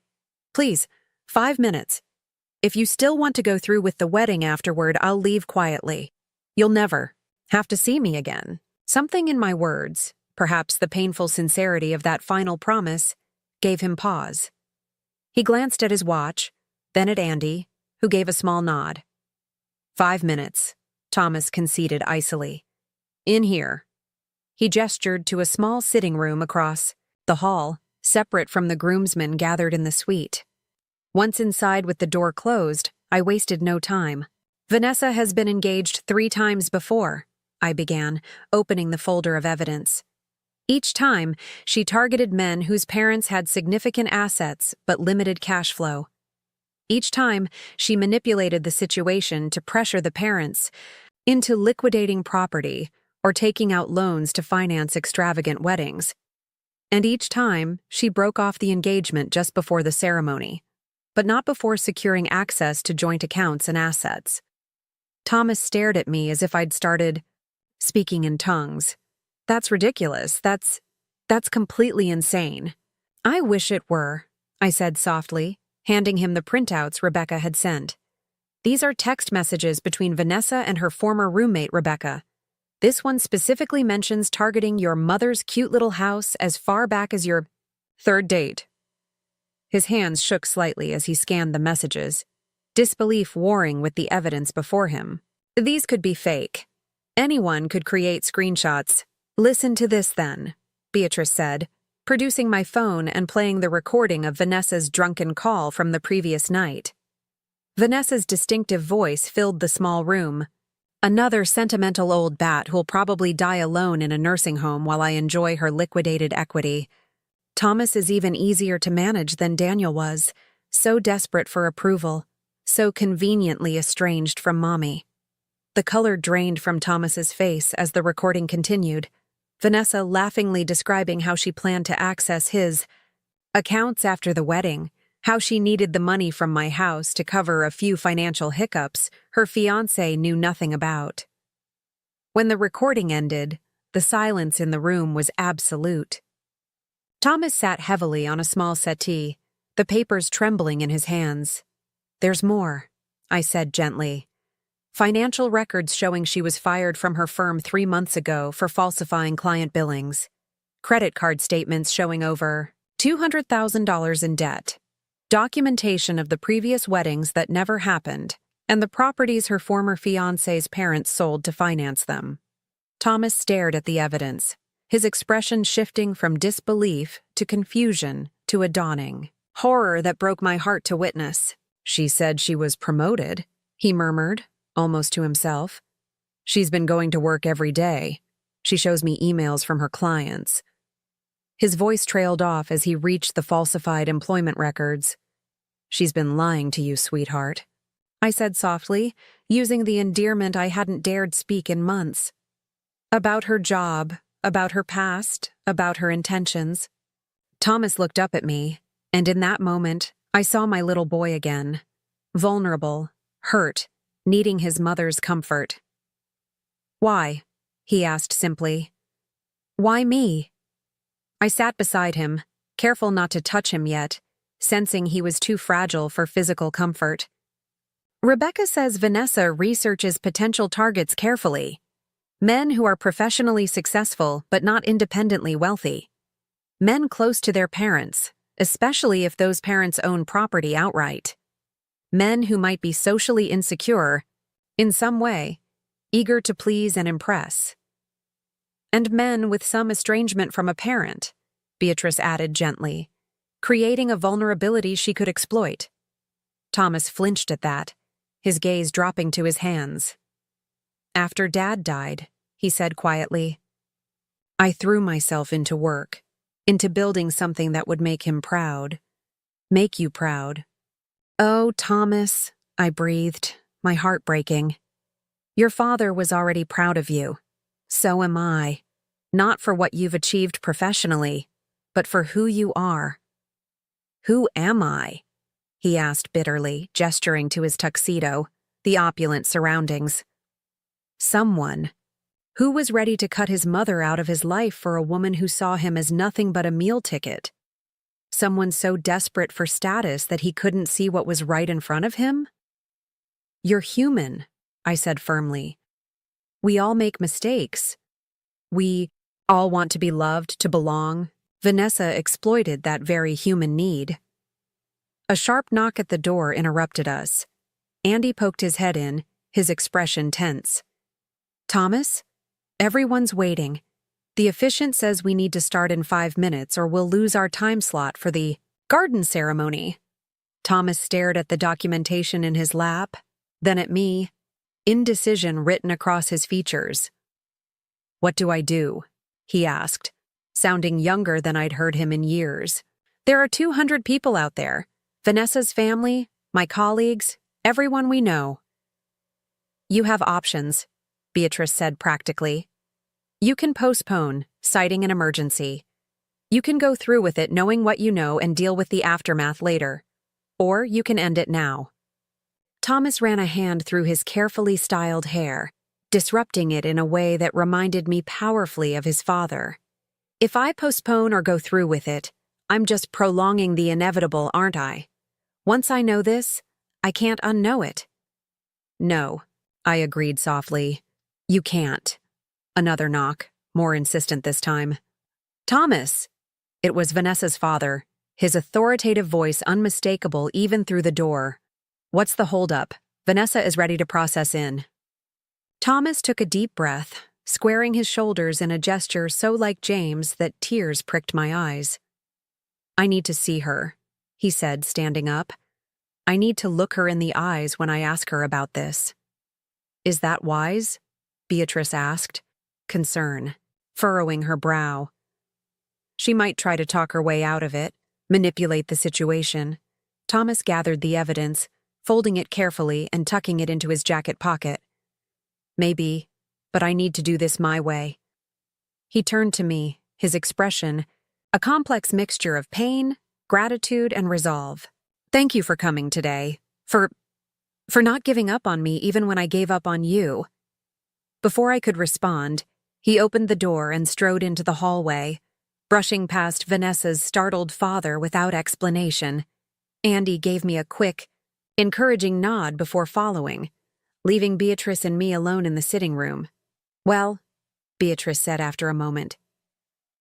Please, 5 minutes. If you still want to go through with the wedding afterward, I'll leave quietly. You'll never have to see me again." Something in my words, perhaps the painful sincerity of that final promise, gave him pause. He glanced at his watch, then at Andy, who gave a small nod. 5 minutes, Thomas conceded icily. "In here." He gestured to a small sitting room across the hall, separate from the groomsmen gathered in the suite. Once inside with the door closed, I wasted no time. "Vanessa has been engaged 3 times before," I began, opening the folder of evidence. Each time, she targeted men whose parents had significant assets but limited cash flow. Each time, she manipulated the situation to pressure the parents into liquidating property or taking out loans to finance extravagant weddings. And each time, she broke off the engagement just before the ceremony, but not before securing access to joint accounts and assets. Thomas stared at me as if I'd started speaking in tongues. That's ridiculous. That's completely insane. I wish it were, I said softly, handing him the printouts Rebecca had sent. These are text messages between Vanessa and her former roommate, Rebecca. This one specifically mentions targeting your mother's cute little house as far back as your third date. His hands shook slightly as he scanned the messages, disbelief warring with the evidence before him. These could be fake. Anyone could create screenshots. Listen to this then, Beatrice said, producing my phone and playing the recording of Vanessa's drunken call from the previous night. Vanessa's distinctive voice filled the small room. Another sentimental old bat who'll probably die alone in a nursing home while I enjoy her liquidated equity. Thomas is even easier to manage than Daniel was, so desperate for approval, so conveniently estranged from Mommy. The color drained from Thomas's face as the recording continued, Vanessa laughingly describing how she planned to access his accounts after the wedding, how she needed the money from my house to cover a few financial hiccups her fiancé knew nothing about. When the recording ended, the silence in the room was absolute. Thomas sat heavily on a small settee, the papers trembling in his hands. "There's more," I said gently. "Financial records showing she was fired from her firm 3 months ago for falsifying client billings. Credit card statements showing over $200,000 in debt. Documentation of the previous weddings that never happened, and the properties her former fiancé's parents sold to finance them." Thomas stared at the evidence, his expression shifting from disbelief to confusion to a dawning horror that broke my heart to witness. "She said she was promoted," he murmured, almost to himself. "She's been going to work every day. She shows me emails from her clients." His voice trailed off as he reached the falsified employment records. "She's been lying to you, sweetheart," I said softly, using the endearment I hadn't dared speak in months. About her job, about her past, about her intentions. Thomas looked up at me, and in that moment, I saw my little boy again, vulnerable, hurt, needing his mother's comfort. "Why?" he asked simply. "Why me?" I sat beside him, careful not to touch him yet, sensing he was too fragile for physical comfort. "Rebecca says Vanessa researches potential targets carefully. Men who are professionally successful but not independently wealthy. Men close to their parents, especially if those parents own property outright. Men who might be socially insecure, in some way, eager to please and impress. And men with some estrangement from a parent," Beatrice added gently, creating a vulnerability she could exploit. Thomas flinched at that, his gaze dropping to his hands. "After Dad died," he said quietly, "I threw myself into work, into building something that would make him proud. Make you proud." "Oh, Thomas," I breathed, my heart breaking. "Your father was already proud of you. So am I. Not for what you've achieved professionally, but for who you are." "Who am I?" he asked bitterly, gesturing to his tuxedo, the opulent surroundings. "Someone who was ready to cut his mother out of his life for a woman who saw him as nothing but a meal ticket. Someone so desperate for status that he couldn't see what was right in front of him?" "You're human," I said firmly. "We all make mistakes. We all want to be loved, to belong." Vanessa exploited that very human need. A sharp knock at the door interrupted us. Andy poked his head in, his expression tense. "Thomas? Everyone's waiting. The officiant says we need to start in 5 minutes or we'll lose our time slot for the garden ceremony." Thomas stared at the documentation in his lap, then at me, indecision written across his features. "What do I do?" he asked, sounding younger than I'd heard him in years. "There are 200 people out there. Vanessa's family, my colleagues, everyone we know." "You have options," Beatrice said practically. "You can postpone, citing an emergency. You can go through with it knowing what you know and deal with the aftermath later. Or you can end it now." Thomas ran a hand through his carefully styled hair, disrupting it in a way that reminded me powerfully of his father. "If I postpone or go through with it, I'm just prolonging the inevitable, aren't I? Once I know this, I can't unknow it." "No," I agreed softly. "You can't." Another knock, more insistent this time. "Thomas!" It was Vanessa's father, his authoritative voice unmistakable even through the door. "What's the holdup? Vanessa is ready to process in." Thomas took a deep breath, squaring his shoulders in a gesture so like James that tears pricked my eyes. "I need to see her," he said, standing up. "I need to look her in the eyes when I ask her about this." "Is that wise?" Beatrice asked, concern furrowing her brow. She might try to talk her way out of it, manipulate the situation. Thomas gathered the evidence, folding it carefully and tucking it into his jacket pocket. "Maybe, but I need to do this my way." He turned to me, his expression a complex mixture of pain, gratitude, and resolve. "Thank you for coming today, for not giving up on me even when I gave up on you." Before I could respond, he opened the door and strode into the hallway, brushing past Vanessa's startled father without explanation. Andy gave me a quick, encouraging nod before following, leaving Beatrice and me alone in the sitting room. "Well," Beatrice said after a moment,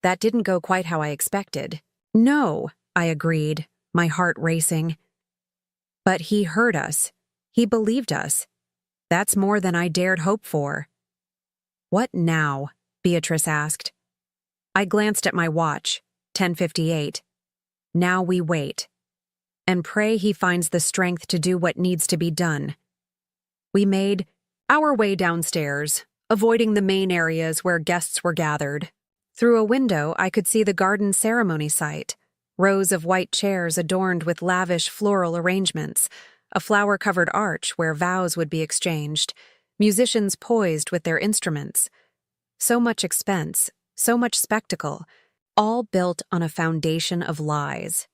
"that didn't go quite how I expected." "No," I agreed, my heart racing. "But he heard us. He believed us. That's more than I dared hope for." "What now?" Beatrice asked. I glanced at my watch, 10:58. Now we wait. And pray he finds the strength to do what needs to be done. We made our way downstairs, avoiding the main areas where guests were gathered. Through a window, I could see the garden ceremony site, rows of white chairs adorned with lavish floral arrangements, a flower-covered arch where vows would be exchanged, musicians poised with their instruments. So much expense, so much spectacle, all built on a foundation of lies.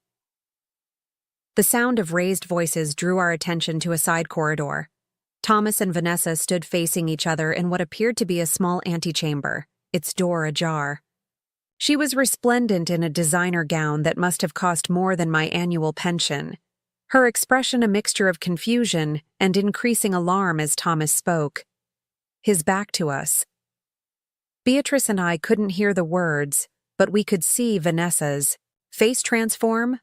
The sound of raised voices drew our attention to a side corridor. Thomas and Vanessa stood facing each other in what appeared to be a small antechamber, its door ajar. She was resplendent in a designer gown that must have cost more than my annual pension, her expression a mixture of confusion and increasing alarm as Thomas spoke. His back to us. Beatrice and I couldn't hear the words, but we could see Vanessa's face transform.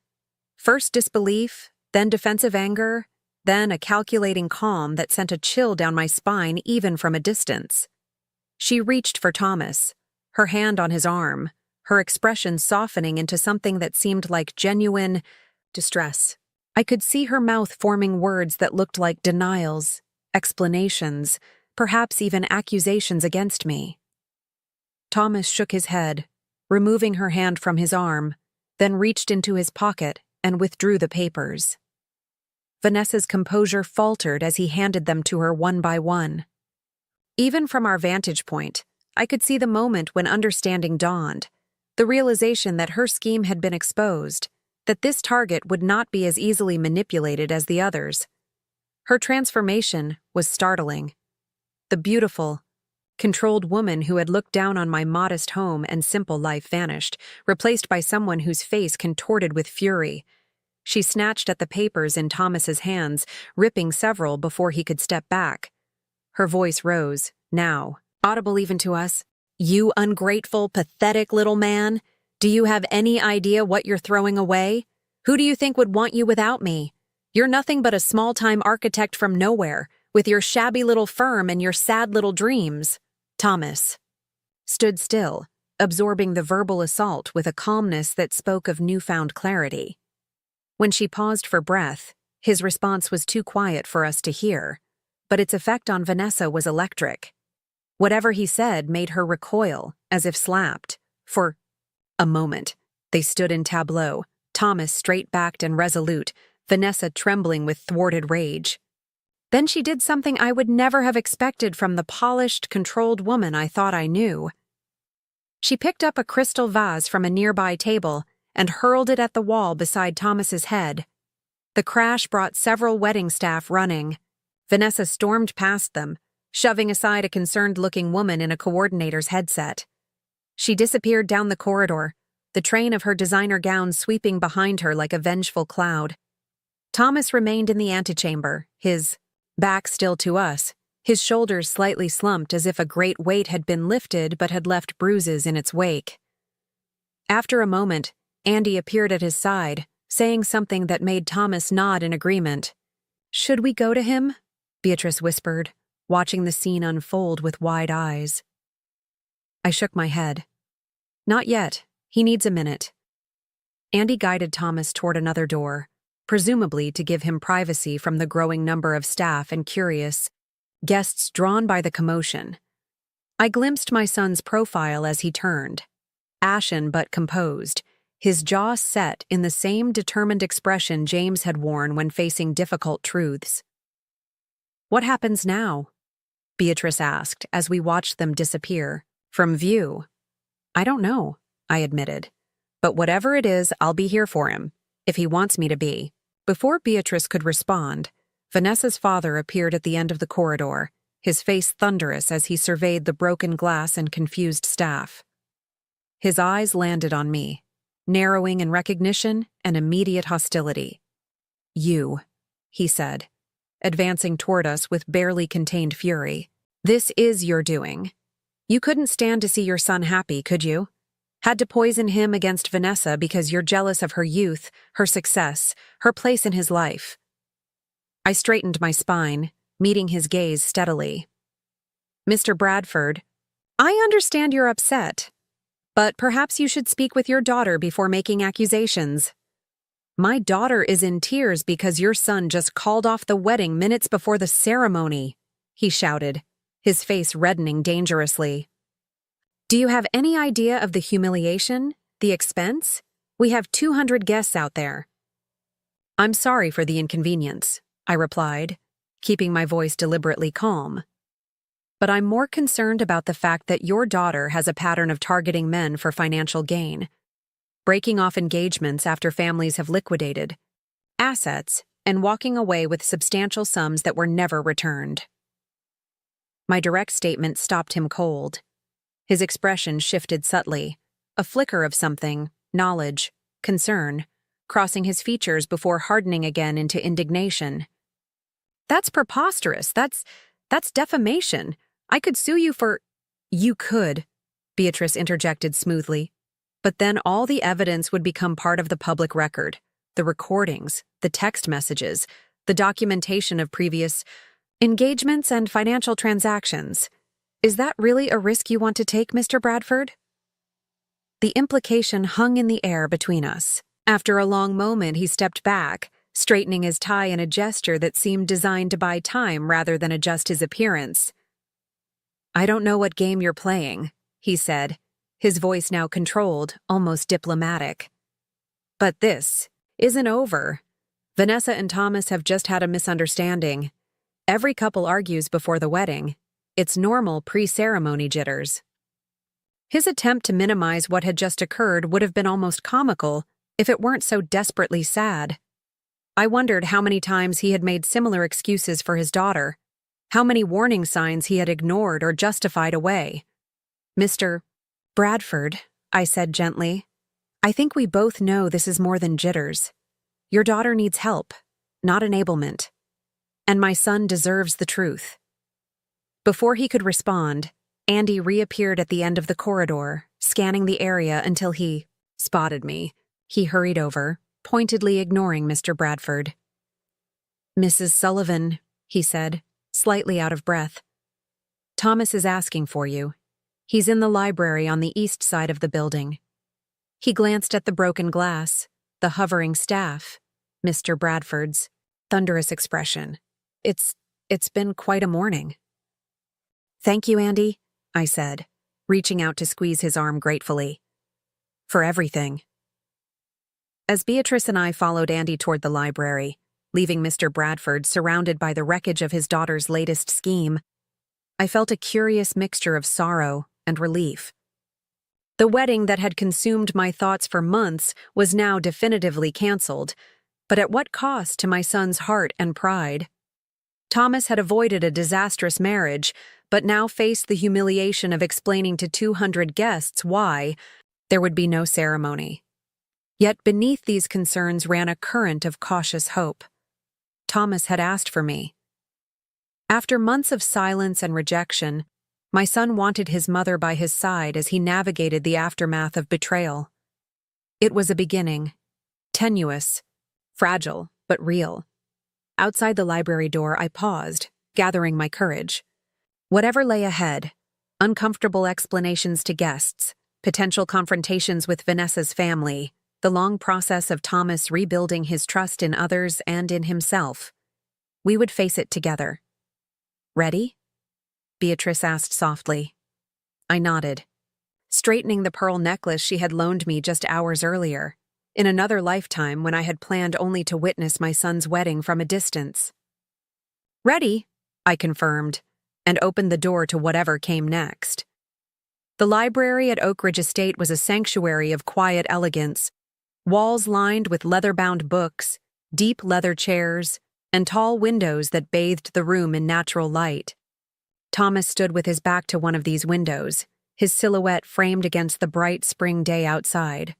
First disbelief, then defensive anger, then a calculating calm that sent a chill down my spine even from a distance. She reached for Thomas, her hand on his arm, her expression softening into something that seemed like genuine distress. I could see her mouth forming words that looked like denials, explanations, perhaps even accusations against me. Thomas shook his head, removing her hand from his arm, then reached into his pocket and withdrew the papers. Vanessa's composure faltered as he handed them to her one by one. Even from our vantage point, I could see the moment when understanding dawned, the realization that her scheme had been exposed, that this target would not be as easily manipulated as the others. Her transformation was startling. The beautiful, controlled woman who had looked down on my modest home and simple life vanished, replaced by someone whose face contorted with fury. She snatched at the papers in Thomas's hands, ripping several before he could step back. Her voice rose, now, audible even to us. "You ungrateful, pathetic little man. Do you have any idea what you're throwing away? Who do you think would want you without me? You're nothing but a small-time architect from nowhere, with your shabby little firm and your sad little dreams." Thomas stood still, absorbing the verbal assault with a calmness that spoke of newfound clarity. When she paused for breath, his response was too quiet for us to hear, but its effect on Vanessa was electric. Whatever he said made her recoil, as if slapped, for A moment. They stood in tableau, Thomas straight-backed and resolute, Vanessa trembling with thwarted rage. Then she did something I would never have expected from the polished, controlled woman I thought I knew. She picked up a crystal vase from a nearby table and hurled it at the wall beside Thomas's head. The crash brought several wedding staff running. Vanessa stormed past them, shoving aside a concerned-looking woman in a coordinator's headset. She disappeared down the corridor, the train of her designer gown sweeping behind her like a vengeful cloud. Thomas remained in the antechamber, his back still to us, his shoulders slightly slumped as if a great weight had been lifted but had left bruises in its wake. After a moment, Andy appeared at his side, saying something that made Thomas nod in agreement. "Should we go to him?" Beatrice whispered, watching the scene unfold with wide eyes. I shook my head. "Not yet. He needs a minute." Andy guided Thomas toward another door, presumably to give him privacy from the growing number of staff and curious guests drawn by the commotion. I glimpsed my son's profile as he turned, ashen but composed, his jaw set in the same determined expression James had worn when facing difficult truths. "What happens now?" Beatrice asked as we watched them disappear from view. "I don't know," I admitted. "But whatever it is, I'll be here for him, if he wants me to be." Before Beatrice could respond, Vanessa's father appeared at the end of the corridor, his face thunderous as he surveyed the broken glass and confused staff. His eyes landed on me, narrowing in recognition and immediate hostility. "You," he said, advancing toward us with barely contained fury. "This is your doing. You couldn't stand to see your son happy, could you? Had to poison him against Vanessa because you're jealous of her youth, her success, her place in his life." I straightened my spine, meeting his gaze steadily. "Mr. Bradford, I understand you're upset, but perhaps you should speak with your daughter before making accusations. My daughter is in tears because your son just called off the wedding minutes before the ceremony," he shouted, his face reddening dangerously. "Do you have any idea of the humiliation, the expense? We have 200 guests out there." "I'm sorry for the inconvenience," I replied, keeping my voice deliberately calm. "But I'm more concerned about the fact that your daughter has a pattern of targeting men for financial gain, breaking off engagements after families have liquidated assets, and walking away with substantial sums that were never returned." My direct statement stopped him cold. His expression shifted subtly, a flicker of something, knowledge, concern, crossing his features before hardening again into indignation. "That's preposterous. That's defamation. I could sue you for—" "You could," Beatrice interjected smoothly. "But then all the evidence would become part of the public record. The recordings, the text messages, the documentation of previous engagements and financial transactions. Is that really a risk you want to take, Mr. Bradford?" The implication hung in the air between us. After a long moment, he stepped back, straightening his tie in a gesture that seemed designed to buy time rather than adjust his appearance. "I don't know what game you're playing," he said, his voice now controlled, almost diplomatic. "But this isn't over. Vanessa and Thomas have just had a misunderstanding. Every couple argues before the wedding. It's normal pre-ceremony jitters." His attempt to minimize what had just occurred would have been almost comical if it weren't so desperately sad. I wondered how many times he had made similar excuses for his daughter, how many warning signs he had ignored or justified away. "Mr. Bradford," I said gently, "I think we both know this is more than jitters. Your daughter needs help, not enablement. And my son deserves the truth." Before he could respond, Andy reappeared at the end of the corridor, scanning the area until he spotted me. He hurried over, pointedly ignoring Mr. Bradford. "Mrs. Sullivan," he said, slightly out of breath. "Thomas is asking for you. He's in the library on the east side of the building." He glanced at the broken glass, the hovering staff, Mr. Bradford's thunderous expression. It's been quite a morning." "Thank you, Andy," I said, reaching out to squeeze his arm gratefully. For everything. As Beatrice and I followed Andy toward the library, leaving Mr. Bradford surrounded by the wreckage of his daughter's latest scheme, I felt a curious mixture of sorrow and relief. The wedding that had consumed my thoughts for months was now definitively canceled, but at what cost to my son's heart and pride? Thomas had avoided a disastrous marriage, but now faced the humiliation of explaining to 200 guests why there would be no ceremony. Yet beneath these concerns ran a current of cautious hope. Thomas had asked for me. After months of silence and rejection, my son wanted his mother by his side as he navigated the aftermath of betrayal. It was a beginning, tenuous, fragile, but real. Outside the library door, I paused, gathering my courage. Whatever lay ahead, uncomfortable explanations to guests, potential confrontations with Vanessa's family, the long process of Thomas rebuilding his trust in others and in himself. We would face it together. Ready? Beatrice asked softly. I nodded, straightening the pearl necklace she had loaned me just hours earlier, in another lifetime when I had planned only to witness my son's wedding from a distance. Ready, I confirmed, and opened the door to whatever came next. The library at Oak Ridge Estate was a sanctuary of quiet elegance, walls lined with leather-bound books, deep leather chairs, and tall windows that bathed the room in natural light. Thomas stood with his back to one of these windows, his silhouette framed against the bright spring day outside.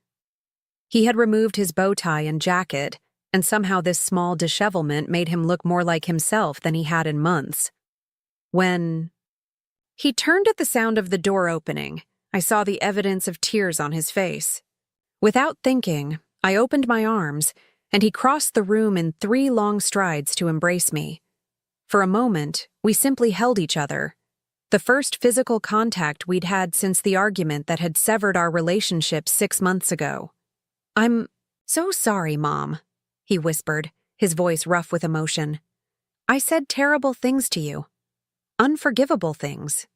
He had removed his bow tie and jacket, and somehow this small dishevelment made him look more like himself than he had in months. When he turned at the sound of the door opening, I saw the evidence of tears on his face. Without thinking, I opened my arms, and he crossed the room in 3 long strides to embrace me. For a moment, we simply held each other, the first physical contact we'd had since the argument that had severed our relationship 6 months ago. I'm so sorry, Mom, he whispered, his voice rough with emotion. I said terrible things to you. Unforgivable things.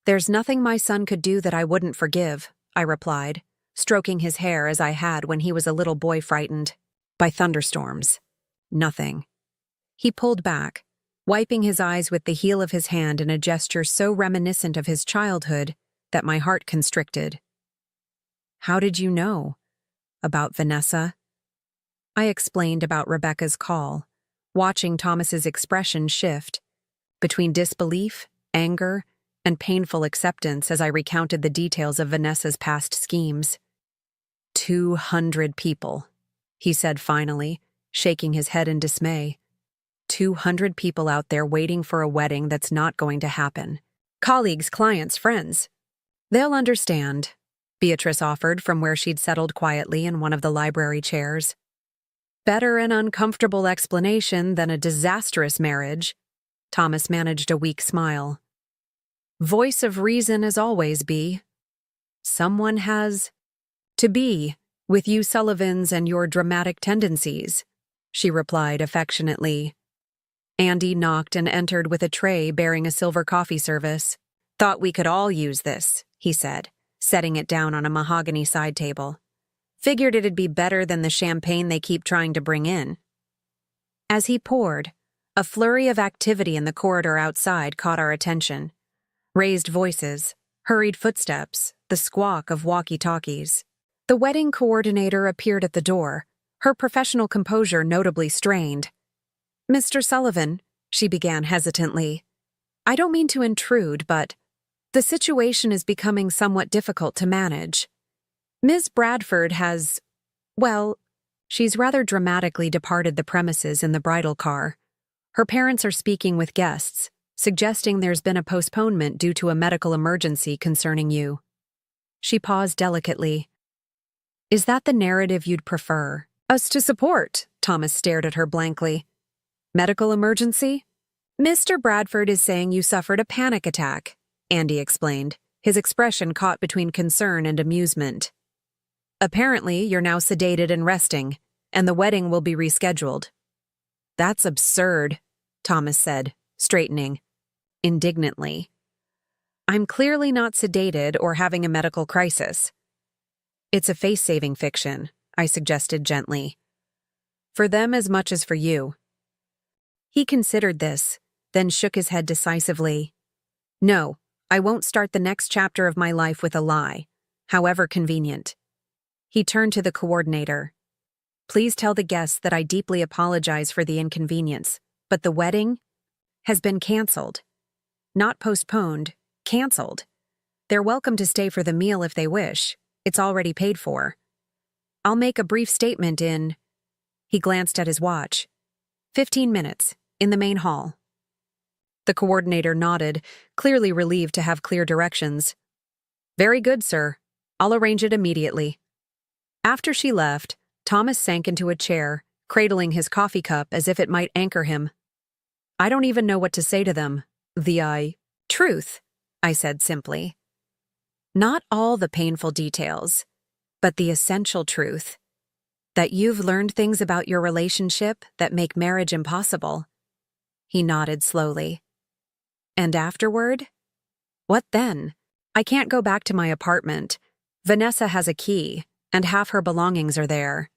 There's nothing my son could do that I wouldn't forgive, I replied, stroking his hair as I had when he was a little boy frightened by thunderstorms. Nothing. He pulled back, wiping his eyes with the heel of his hand in a gesture so reminiscent of his childhood that my heart constricted. How did you know? About Vanessa? I explained about Rebecca's call, watching Thomas's expression shift between disbelief, anger, and painful acceptance as I recounted the details of Vanessa's past schemes. 200 people, he said finally, shaking his head in dismay. 200 people out there waiting for a wedding that's not going to happen. Colleagues, clients, friends. They'll understand, Beatrice offered from where she'd settled quietly in one of the library chairs. Better an uncomfortable explanation than a disastrous marriage. Thomas managed a weak smile. Voice of reason as always, Bea. Someone has to be with you Sullivans and your dramatic tendencies, she replied affectionately. Andy knocked and entered with a tray bearing a silver coffee service. Thought we could all use this, he said, setting it down on a mahogany side table. Figured it'd be better than the champagne they keep trying to bring in. As he poured, a flurry of activity in the corridor outside caught our attention. Raised voices, hurried footsteps, the squawk of walkie-talkies. The wedding coordinator appeared at the door, her professional composure notably strained. Mr. Sullivan, she began hesitantly. I don't mean to intrude, but the situation is becoming somewhat difficult to manage. Ms. Bradford has, well, she's rather dramatically departed the premises in the bridal car. Her parents are speaking with guests, suggesting there's been a postponement due to a medical emergency concerning you. She paused delicately. Is that the narrative you'd prefer us to support? Thomas stared at her blankly. Medical emergency? Mr. Bradford is saying you suffered a panic attack, Andy explained, his expression caught between concern and amusement. Apparently, you're now sedated and resting, and the wedding will be rescheduled. That's absurd, Thomas said, straightening, indignantly. I'm clearly not sedated or having a medical crisis. It's a face-saving fiction, I suggested gently. For them as much as for you. He considered this, then shook his head decisively. No, I won't start the next chapter of my life with a lie, however convenient. He turned to the coordinator. Please tell the guests that I deeply apologize for the inconvenience, but the wedding has been canceled. Not postponed, canceled. They're welcome to stay for the meal if they wish. It's already paid for. I'll make a brief statement in... He glanced at his watch. 15 minutes, in the main hall. The coordinator nodded, clearly relieved to have clear directions. Very good, sir. I'll arrange it immediately. After she left, Thomas sank into a chair, cradling his coffee cup as if it might anchor him. I don't even know what to say to them. Truth, I said simply. Not all the painful details, but the essential truth. That you've learned things about your relationship that make marriage impossible. He nodded slowly. And afterward? What then? I can't go back to my apartment. Vanessa has a key, and half her belongings are there.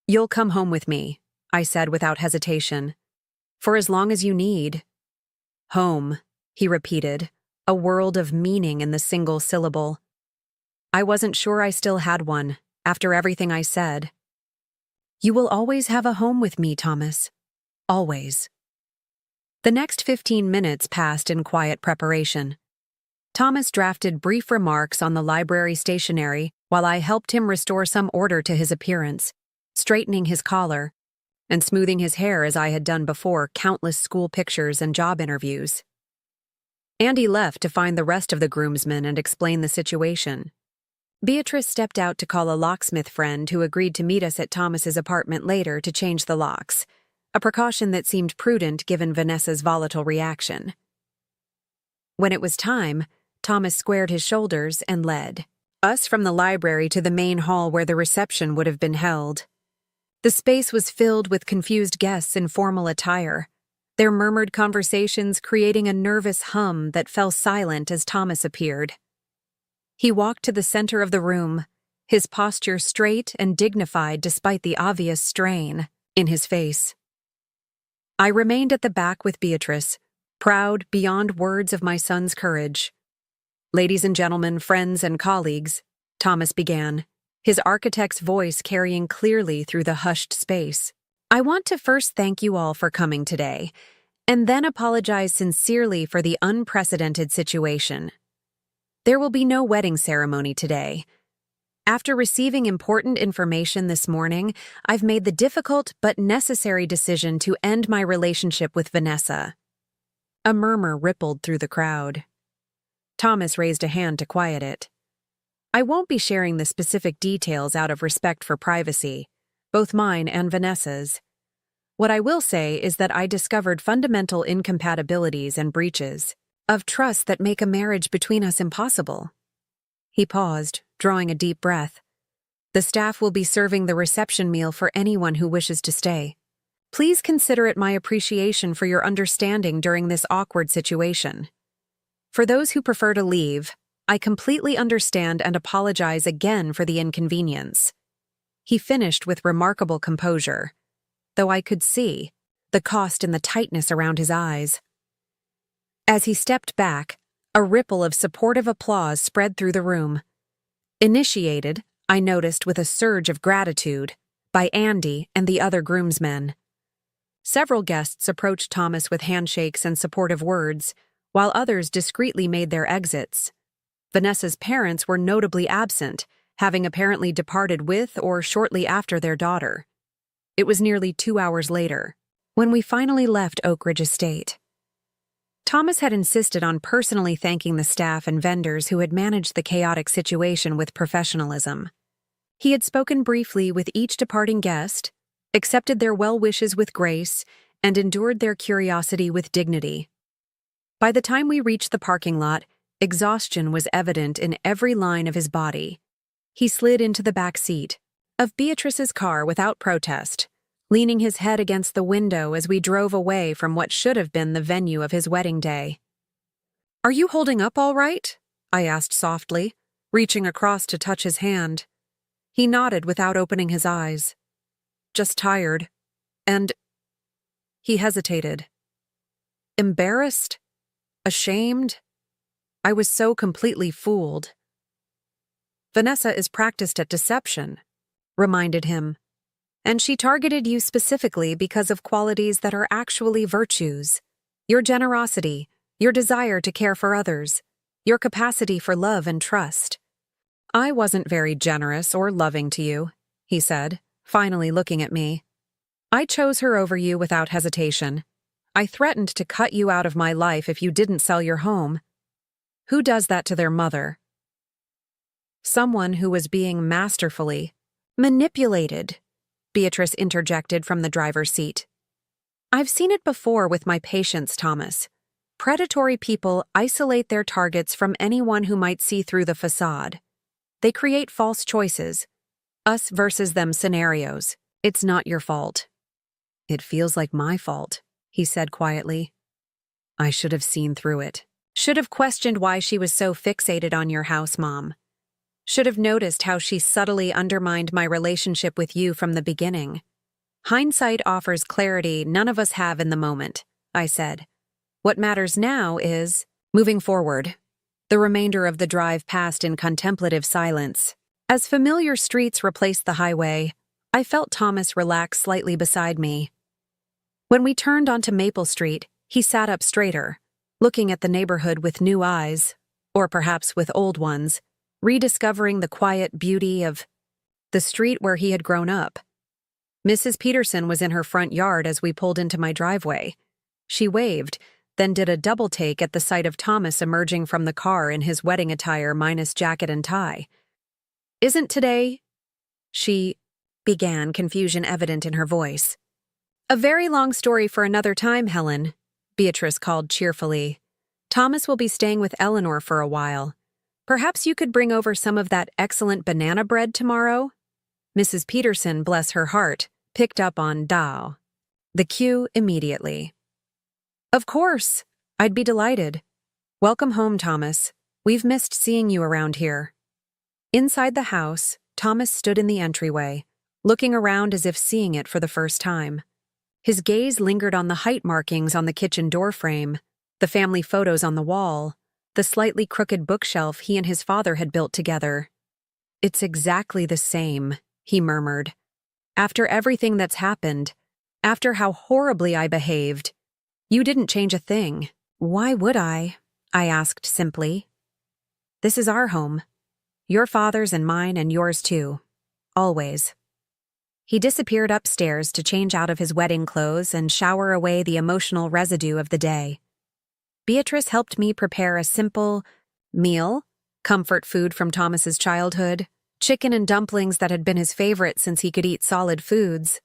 You'll come home with me, I said without hesitation. For as long as you need. Home, he repeated, a world of meaning in the single syllable. I wasn't sure I still had one, after everything I said. You will always have a home with me, Thomas. Always. The next 15 minutes passed in quiet preparation. Thomas drafted brief remarks on the library stationery while I helped him restore some order to his appearance, straightening his collar, and smoothing his hair as I had done before countless school pictures and job interviews. Andy left to find the rest of the groomsmen and explain the situation. Beatrice stepped out to call a locksmith friend who agreed to meet us at Thomas's apartment later to change the locks, a precaution that seemed prudent given Vanessa's volatile reaction. When it was time, Thomas squared his shoulders and led us from the library to the main hall where the reception would have been held. The space was filled with confused guests in formal attire, their murmured conversations creating a nervous hum that fell silent as Thomas appeared. He walked to the center of the room, his posture straight and dignified despite the obvious strain in his face. I remained at the back with Beatrice, proud beyond words of my son's courage. Ladies and gentlemen, friends and colleagues, Thomas began, his architect's voice carrying clearly through the hushed space. I want to first thank you all for coming today, and then apologize sincerely for the unprecedented situation. There will be no wedding ceremony today. After receiving important information this morning, I've made the difficult but necessary decision to end my relationship with Vanessa. A murmur rippled through the crowd. Thomas raised a hand to quiet it. I won't be sharing the specific details out of respect for privacy, both mine and Vanessa's. What I will say is that I discovered fundamental incompatibilities and breaches of trust that make a marriage between us impossible. He paused, drawing a deep breath. The staff will be serving the reception meal for anyone who wishes to stay. Please consider it my appreciation for your understanding during this awkward situation. For those who prefer to leave, I completely understand and apologize again for the inconvenience. He finished with remarkable composure, though I could see the cost in the tightness around his eyes. As he stepped back, a ripple of supportive applause spread through the room. Initiated, I noticed with a surge of gratitude, by Andy and the other groomsmen. Several guests approached Thomas with handshakes and supportive words, while others discreetly made their exits. Vanessa's parents were notably absent, having apparently departed with or shortly after their daughter. It was nearly 2 hours later, when we finally left Oak Ridge Estate. Thomas had insisted on personally thanking the staff and vendors who had managed the chaotic situation with professionalism. He had spoken briefly with each departing guest, accepted their well wishes with grace, and endured their curiosity with dignity. By the time we reached the parking lot, exhaustion was evident in every line of his body. He slid into the back seat of Beatrice's car without protest, leaning his head against the window as we drove away from what should have been the venue of his wedding day. "Are you holding up all right?" I asked softly, reaching across to touch his hand. He nodded without opening his eyes. Just tired. And he hesitated. Embarrassed? Ashamed? I was so completely fooled. Vanessa is practiced at deception, reminded him. And she targeted you specifically because of qualities that are actually virtues. Your generosity, your desire to care for others, your capacity for love and trust. I wasn't very generous or loving to you, he said, finally looking at me. I chose her over you without hesitation. I threatened to cut you out of my life if you didn't sell your home. Who does that to their mother? Someone who was being masterfully manipulated, Beatrice interjected from the driver's seat. I've seen it before with my patients, Thomas. Predatory people isolate their targets from anyone who might see through the facade. They create false choices, us versus them scenarios. It's not your fault. It feels like my fault, he said quietly. I should have seen through it. Should have questioned why she was so fixated on your house, Mom. Should have noticed how she subtly undermined my relationship with you from the beginning. Hindsight offers clarity none of us have in the moment, I said. What matters now is moving forward. The remainder of the drive passed in contemplative silence. As familiar streets replaced the highway, I felt Thomas relax slightly beside me. When we turned onto Maple Street, he sat up straighter, looking at the neighborhood with new eyes, or perhaps with old ones, rediscovering the quiet beauty of the street where he had grown up. Mrs. Peterson was in her front yard as we pulled into my driveway. She waved, then did a double take at the sight of Thomas emerging from the car in his wedding attire minus jacket and tie. Isn't today? She began, confusion evident in her voice. A very long story for another time, Helen, Beatrice called cheerfully. Thomas will be staying with Eleanor for a while. Perhaps you could bring over some of that excellent banana bread tomorrow? Mrs. Peterson, bless her heart, picked up on Dao. The cue immediately. Of course. I'd be delighted. Welcome home, Thomas. We've missed seeing you around here. Inside the house, Thomas stood in the entryway, looking around as if seeing it for the first time. His gaze lingered on the height markings on the kitchen doorframe, the family photos on the wall, the slightly crooked bookshelf he and his father had built together. It's exactly the same, he murmured. After everything that's happened, after how horribly I behaved, you didn't change a thing. Why would I asked simply. This is our home. Your father's and mine and yours too. Always. He disappeared upstairs to change out of his wedding clothes and shower away the emotional residue of the day. Beatrice helped me prepare a simple meal, comfort food from Thomas's childhood, chicken and dumplings that had been his favorite since he could eat solid foods.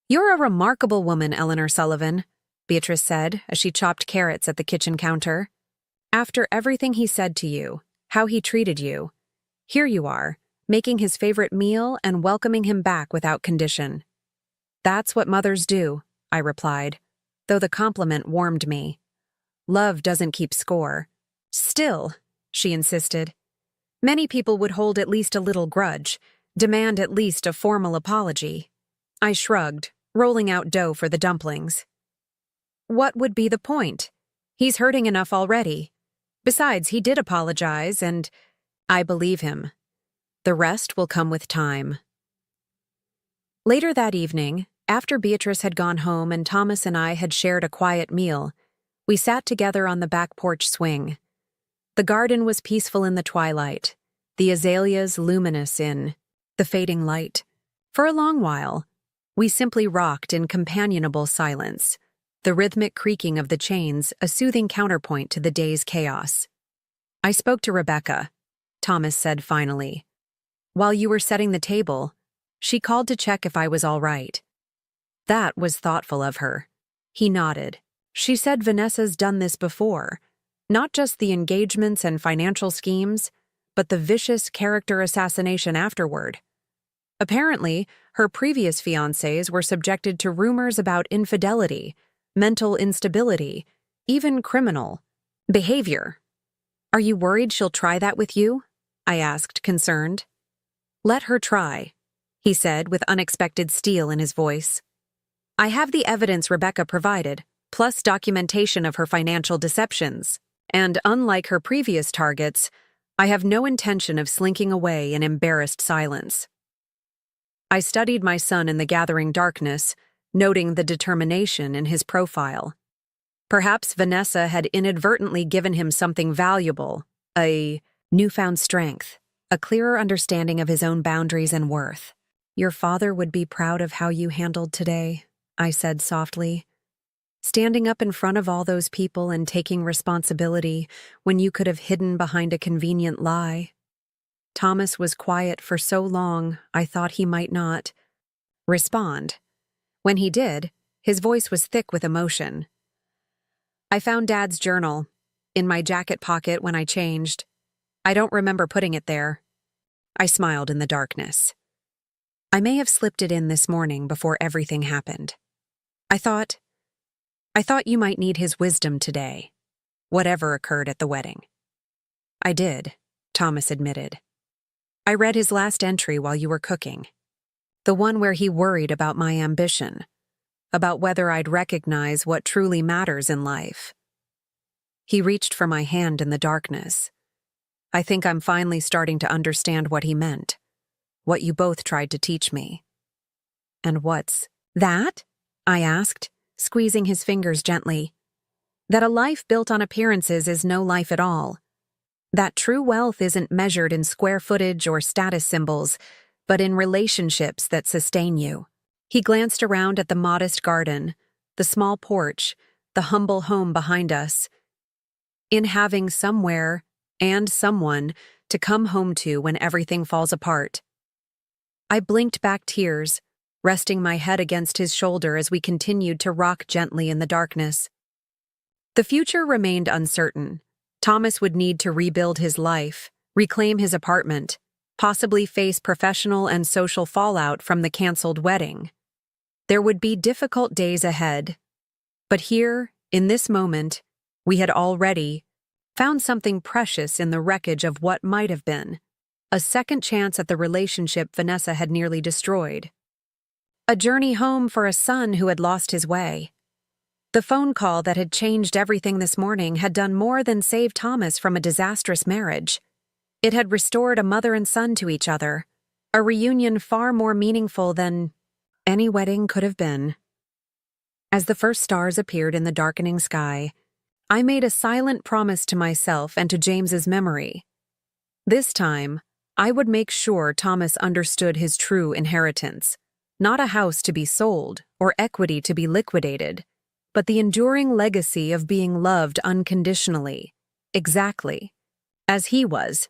You're a remarkable woman, Eleanor Sullivan, Beatrice said as she chopped carrots at the kitchen counter. After everything he said to you, how he treated you, here you are, making his favorite meal and welcoming him back without condition. That's what mothers do, I replied, though the compliment warmed me. Love doesn't keep score. Still, she insisted. Many people would hold at least a little grudge, demand at least a formal apology. I shrugged, rolling out dough for the dumplings. What would be the point? He's hurting enough already. Besides, he did apologize, and I believe him. The rest will come with time. Later that evening, after Beatrice had gone home and Thomas and I had shared a quiet meal, we sat together on the back porch swing. The garden was peaceful in the twilight, the azaleas luminous in the fading light. For a long while, we simply rocked in companionable silence, the rhythmic creaking of the chains a soothing counterpoint to the day's chaos. I spoke to Rebecca, Thomas said finally. While you were setting the table, she called to check if I was all right. That was thoughtful of her. He nodded. She said Vanessa's done this before. Not just the engagements and financial schemes, but the vicious character assassination afterward. Apparently, her previous fiancés were subjected to rumors about infidelity, mental instability, even criminal behavior. Are you worried she'll try that with you? I asked, concerned. Let her try, he said with unexpected steel in his voice. I have the evidence Rebecca provided, plus documentation of her financial deceptions, and unlike her previous targets, I have no intention of slinking away in embarrassed silence. I studied my son in the gathering darkness, noting the determination in his profile. Perhaps Vanessa had inadvertently given him something valuable, a newfound strength, a clearer understanding of his own boundaries and worth. Your father would be proud of how you handled today, I said softly. Standing up in front of all those people and taking responsibility when you could have hidden behind a convenient lie. Thomas was quiet for so long, I thought he might not respond. When he did, his voice was thick with emotion. I found Dad's journal in my jacket pocket when I changed. I don't remember putting it there. I smiled in the darkness. I may have slipped it in this morning before everything happened. I thought you might need his wisdom today, whatever occurred at the wedding. I did, Thomas admitted. I read his last entry while you were cooking. The one where he worried about my ambition, about whether I'd recognize what truly matters in life. He reached for my hand in the darkness. I think I'm finally starting to understand what he meant, what you both tried to teach me. And what's that? I asked, squeezing his fingers gently. That a life built on appearances is no life at all. That true wealth isn't measured in square footage or status symbols, but in relationships that sustain you. He glanced around at the modest garden, the small porch, the humble home behind us. In having somewhere and someone to come home to when everything falls apart. I blinked back tears, resting my head against his shoulder as we continued to rock gently in the darkness. The future remained uncertain. Thomas would need to rebuild his life, reclaim his apartment, possibly face professional and social fallout from the canceled wedding. There would be difficult days ahead. But here, in this moment, we had already found something precious in the wreckage of what might have been, a second chance at the relationship Vanessa had nearly destroyed. A journey home for a son who had lost his way. The phone call that had changed everything this morning had done more than save Thomas from a disastrous marriage. It had restored a mother and son to each other, a reunion far more meaningful than any wedding could have been. As the first stars appeared in the darkening sky, I made a silent promise to myself and to James's memory. This time, I would make sure Thomas understood his true inheritance, not a house to be sold or equity to be liquidated, but the enduring legacy of being loved unconditionally, exactly as he was.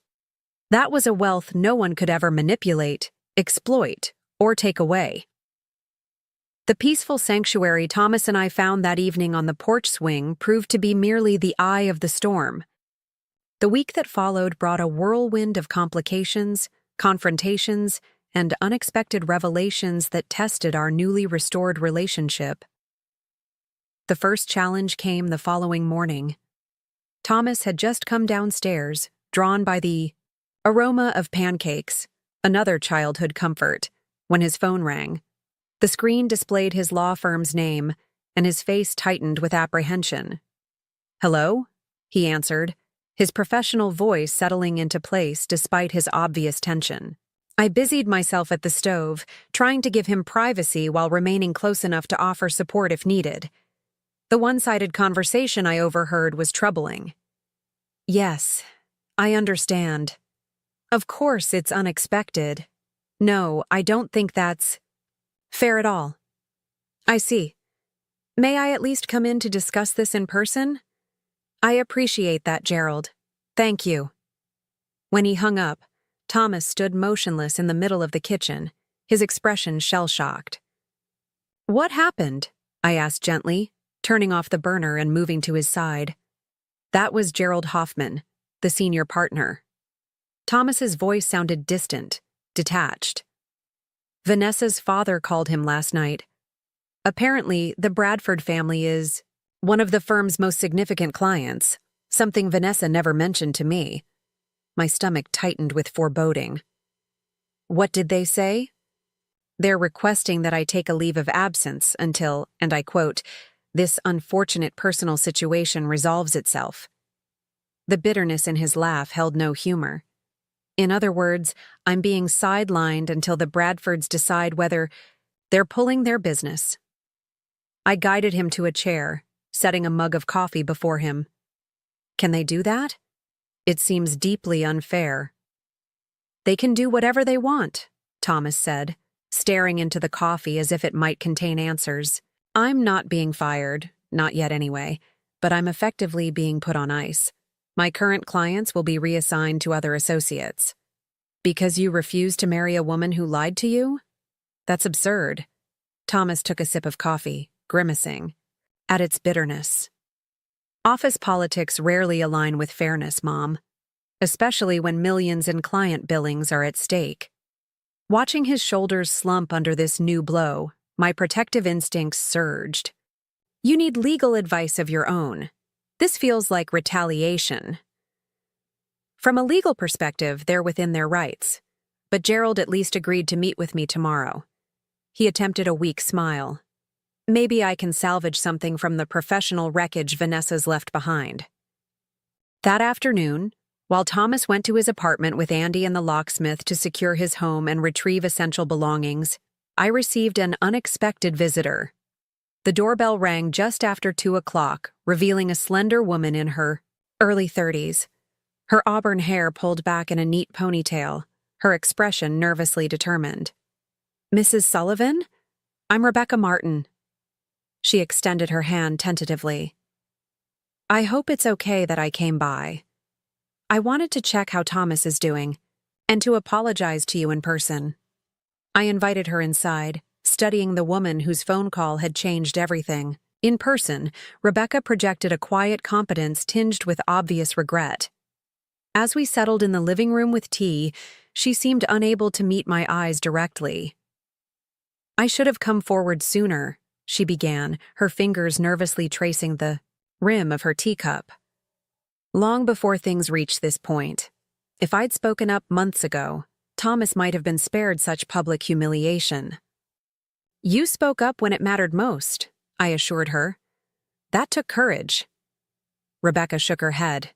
That was a wealth no one could ever manipulate, exploit, or take away. The peaceful sanctuary Thomas and I found that evening on the porch swing proved to be merely the eye of the storm. The week that followed brought a whirlwind of complications, confrontations, and unexpected revelations that tested our newly restored relationship. The first challenge came the following morning. Thomas had just come downstairs, drawn by the aroma of pancakes, another childhood comfort, when his phone rang. The screen displayed his law firm's name, and his face tightened with apprehension. "Hello?" he answered, his professional voice settling into place despite his obvious tension. I busied myself at the stove, trying to give him privacy while remaining close enough to offer support if needed. The one-sided conversation I overheard was troubling. "Yes, I understand. Of course it's unexpected. No, I don't think that's fair at all. I see. May I at least come in to discuss this in person? I appreciate that, Gerald. Thank you." When he hung up, Thomas stood motionless in the middle of the kitchen, his expression shell-shocked. "What happened?" I asked gently, turning off the burner and moving to his side. That was Gerald Hoffman, the senior partner. Thomas's voice sounded distant, detached. Vanessa's father called him last night. Apparently, the Bradford family is one of the firm's most significant clients, something Vanessa never mentioned to me. My stomach tightened with foreboding. What did they say? They're requesting that I take a leave of absence until, and I quote, this unfortunate personal situation resolves itself. The bitterness in his laugh held no humor. In other words, I'm being sidelined until the Bradfords decide whether they're pulling their business. I guided him to a chair, setting a mug of coffee before him. Can they do that? It seems deeply unfair. They can do whatever they want, Thomas said, staring into the coffee as if it might contain answers. I'm not being fired, not yet anyway, but I'm effectively being put on ice. My current clients will be reassigned to other associates. Because you refused to marry a woman who lied to you? That's absurd. Thomas took a sip of coffee, grimacing at its bitterness. Office politics rarely align with fairness, Mom, especially when millions in client billings are at stake. Watching his shoulders slump under this new blow, my protective instincts surged. You need legal advice of your own. This feels like retaliation. From a legal perspective, they're within their rights, but Gerald at least agreed to meet with me tomorrow. He attempted a weak smile. Maybe I can salvage something from the professional wreckage Vanessa's left behind. That afternoon, while Thomas went to his apartment with Andy and the locksmith to secure his home and retrieve essential belongings, I received an unexpected visitor. The doorbell rang just after 2 o'clock, revealing a slender woman in her early 30s. Her auburn hair pulled back in a neat ponytail, her expression nervously determined. Mrs. Sullivan? I'm Rebecca Martin. She extended her hand tentatively. I hope it's okay that I came by. I wanted to check how Thomas is doing, and to apologize to you in person. I invited her inside, studying the woman whose phone call had changed everything. In person, Rebecca projected a quiet competence tinged with obvious regret. As we settled in the living room with tea, she seemed unable to meet my eyes directly. I should have come forward sooner, she began, her fingers nervously tracing the rim of her teacup. Long before things reached this point, if I'd spoken up months ago, Thomas might have been spared such public humiliation. You spoke up when it mattered most, I assured her. That took courage. Rebecca shook her head.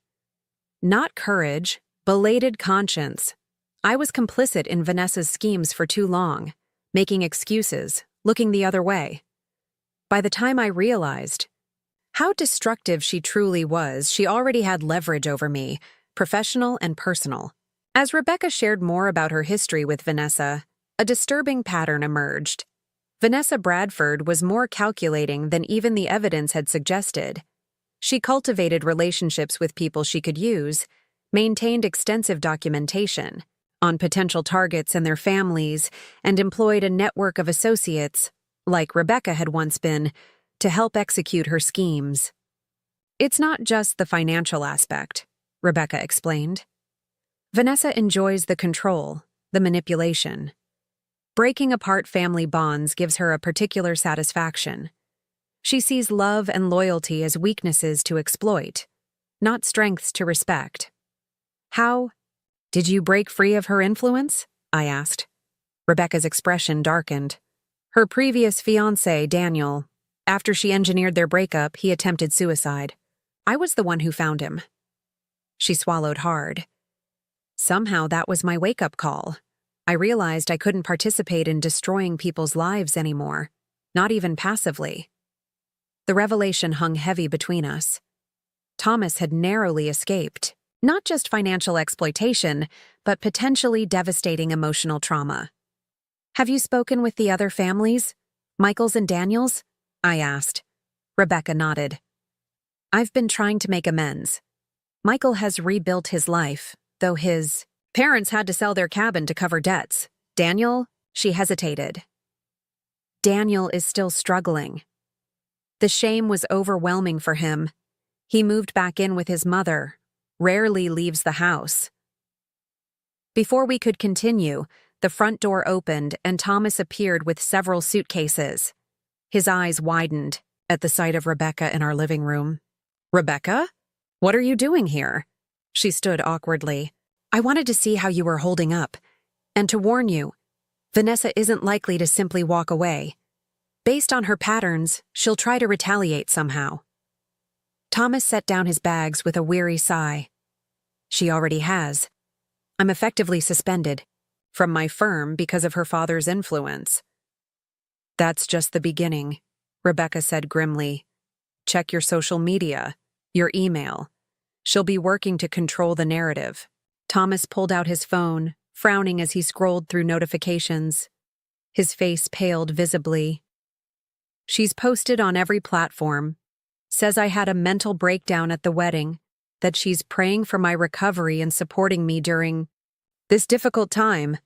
Not courage, belated conscience. I was complicit in Vanessa's schemes for too long, making excuses, looking the other way. By the time I realized how destructive she truly was, she already had leverage over me, professional and personal. As Rebecca shared more about her history with Vanessa, a disturbing pattern emerged. Vanessa Bradford was more calculating than even the evidence had suggested. She cultivated relationships with people she could use, maintained extensive documentation on potential targets and their families, and employed a network of associates, like Rebecca had once been, to help execute her schemes. It's not just the financial aspect, Rebecca explained. Vanessa enjoys the control, the manipulation. Breaking apart family bonds gives her a particular satisfaction. She sees love and loyalty as weaknesses to exploit, not strengths to respect. How did you break free of her influence? I asked. Rebecca's expression darkened. Her previous fiancé, Daniel, after she engineered their breakup, he attempted suicide. I was the one who found him. She swallowed hard. Somehow that was my wake-up call. I realized I couldn't participate in destroying people's lives anymore, not even passively. The revelation hung heavy between us. Thomas had narrowly escaped, not just financial exploitation, but potentially devastating emotional trauma. Have you spoken with the other families? Michael's and Daniel's? I asked. Rebecca nodded. I've been trying to make amends. Michael has rebuilt his life, though his parents had to sell their cabin to cover debts. Daniel, she hesitated. Daniel is still struggling. The shame was overwhelming for him. He moved back in with his mother, rarely leaves the house. Before we could continue, the front door opened and Thomas appeared with several suitcases. His eyes widened at the sight of Rebecca in our living room. Rebecca? What are you doing here? She stood awkwardly. I wanted to see how you were holding up. And to warn you, Vanessa isn't likely to simply walk away. Based on her patterns, she'll try to retaliate somehow. Thomas set down his bags with a weary sigh. She already has. I'm effectively suspended from my firm because of her father's influence. That's just the beginning, Rebecca said grimly. Check your social media, your email. She'll be working to control the narrative. Thomas pulled out his phone, frowning as he scrolled through notifications. His face paled visibly. She's posted on every platform. Says I had a mental breakdown at the wedding, that she's praying for my recovery and supporting me during this difficult time.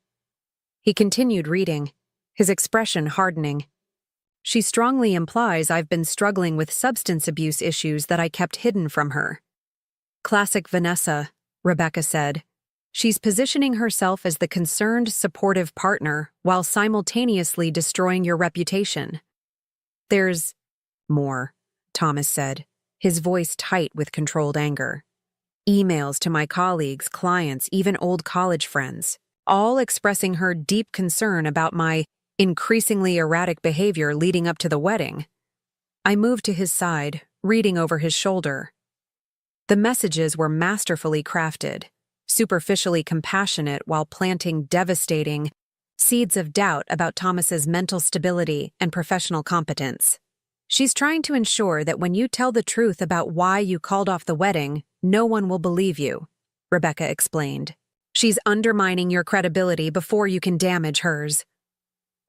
He continued reading, his expression hardening. She strongly implies I've been struggling with substance abuse issues that I kept hidden from her. Classic Vanessa, Rebecca said. She's positioning herself as the concerned, supportive partner while simultaneously destroying your reputation. There's more, Thomas said, his voice tight with controlled anger. Emails to my colleagues, clients, even old college friends, all expressing her deep concern about my increasingly erratic behavior leading up to the wedding. I moved to his side, reading over his shoulder. The messages were masterfully crafted, superficially compassionate while planting devastating seeds of doubt about Thomas's mental stability and professional competence. She's trying to ensure that when you tell the truth about why you called off the wedding, no one will believe you, Rebecca explained. She's undermining your credibility before you can damage hers.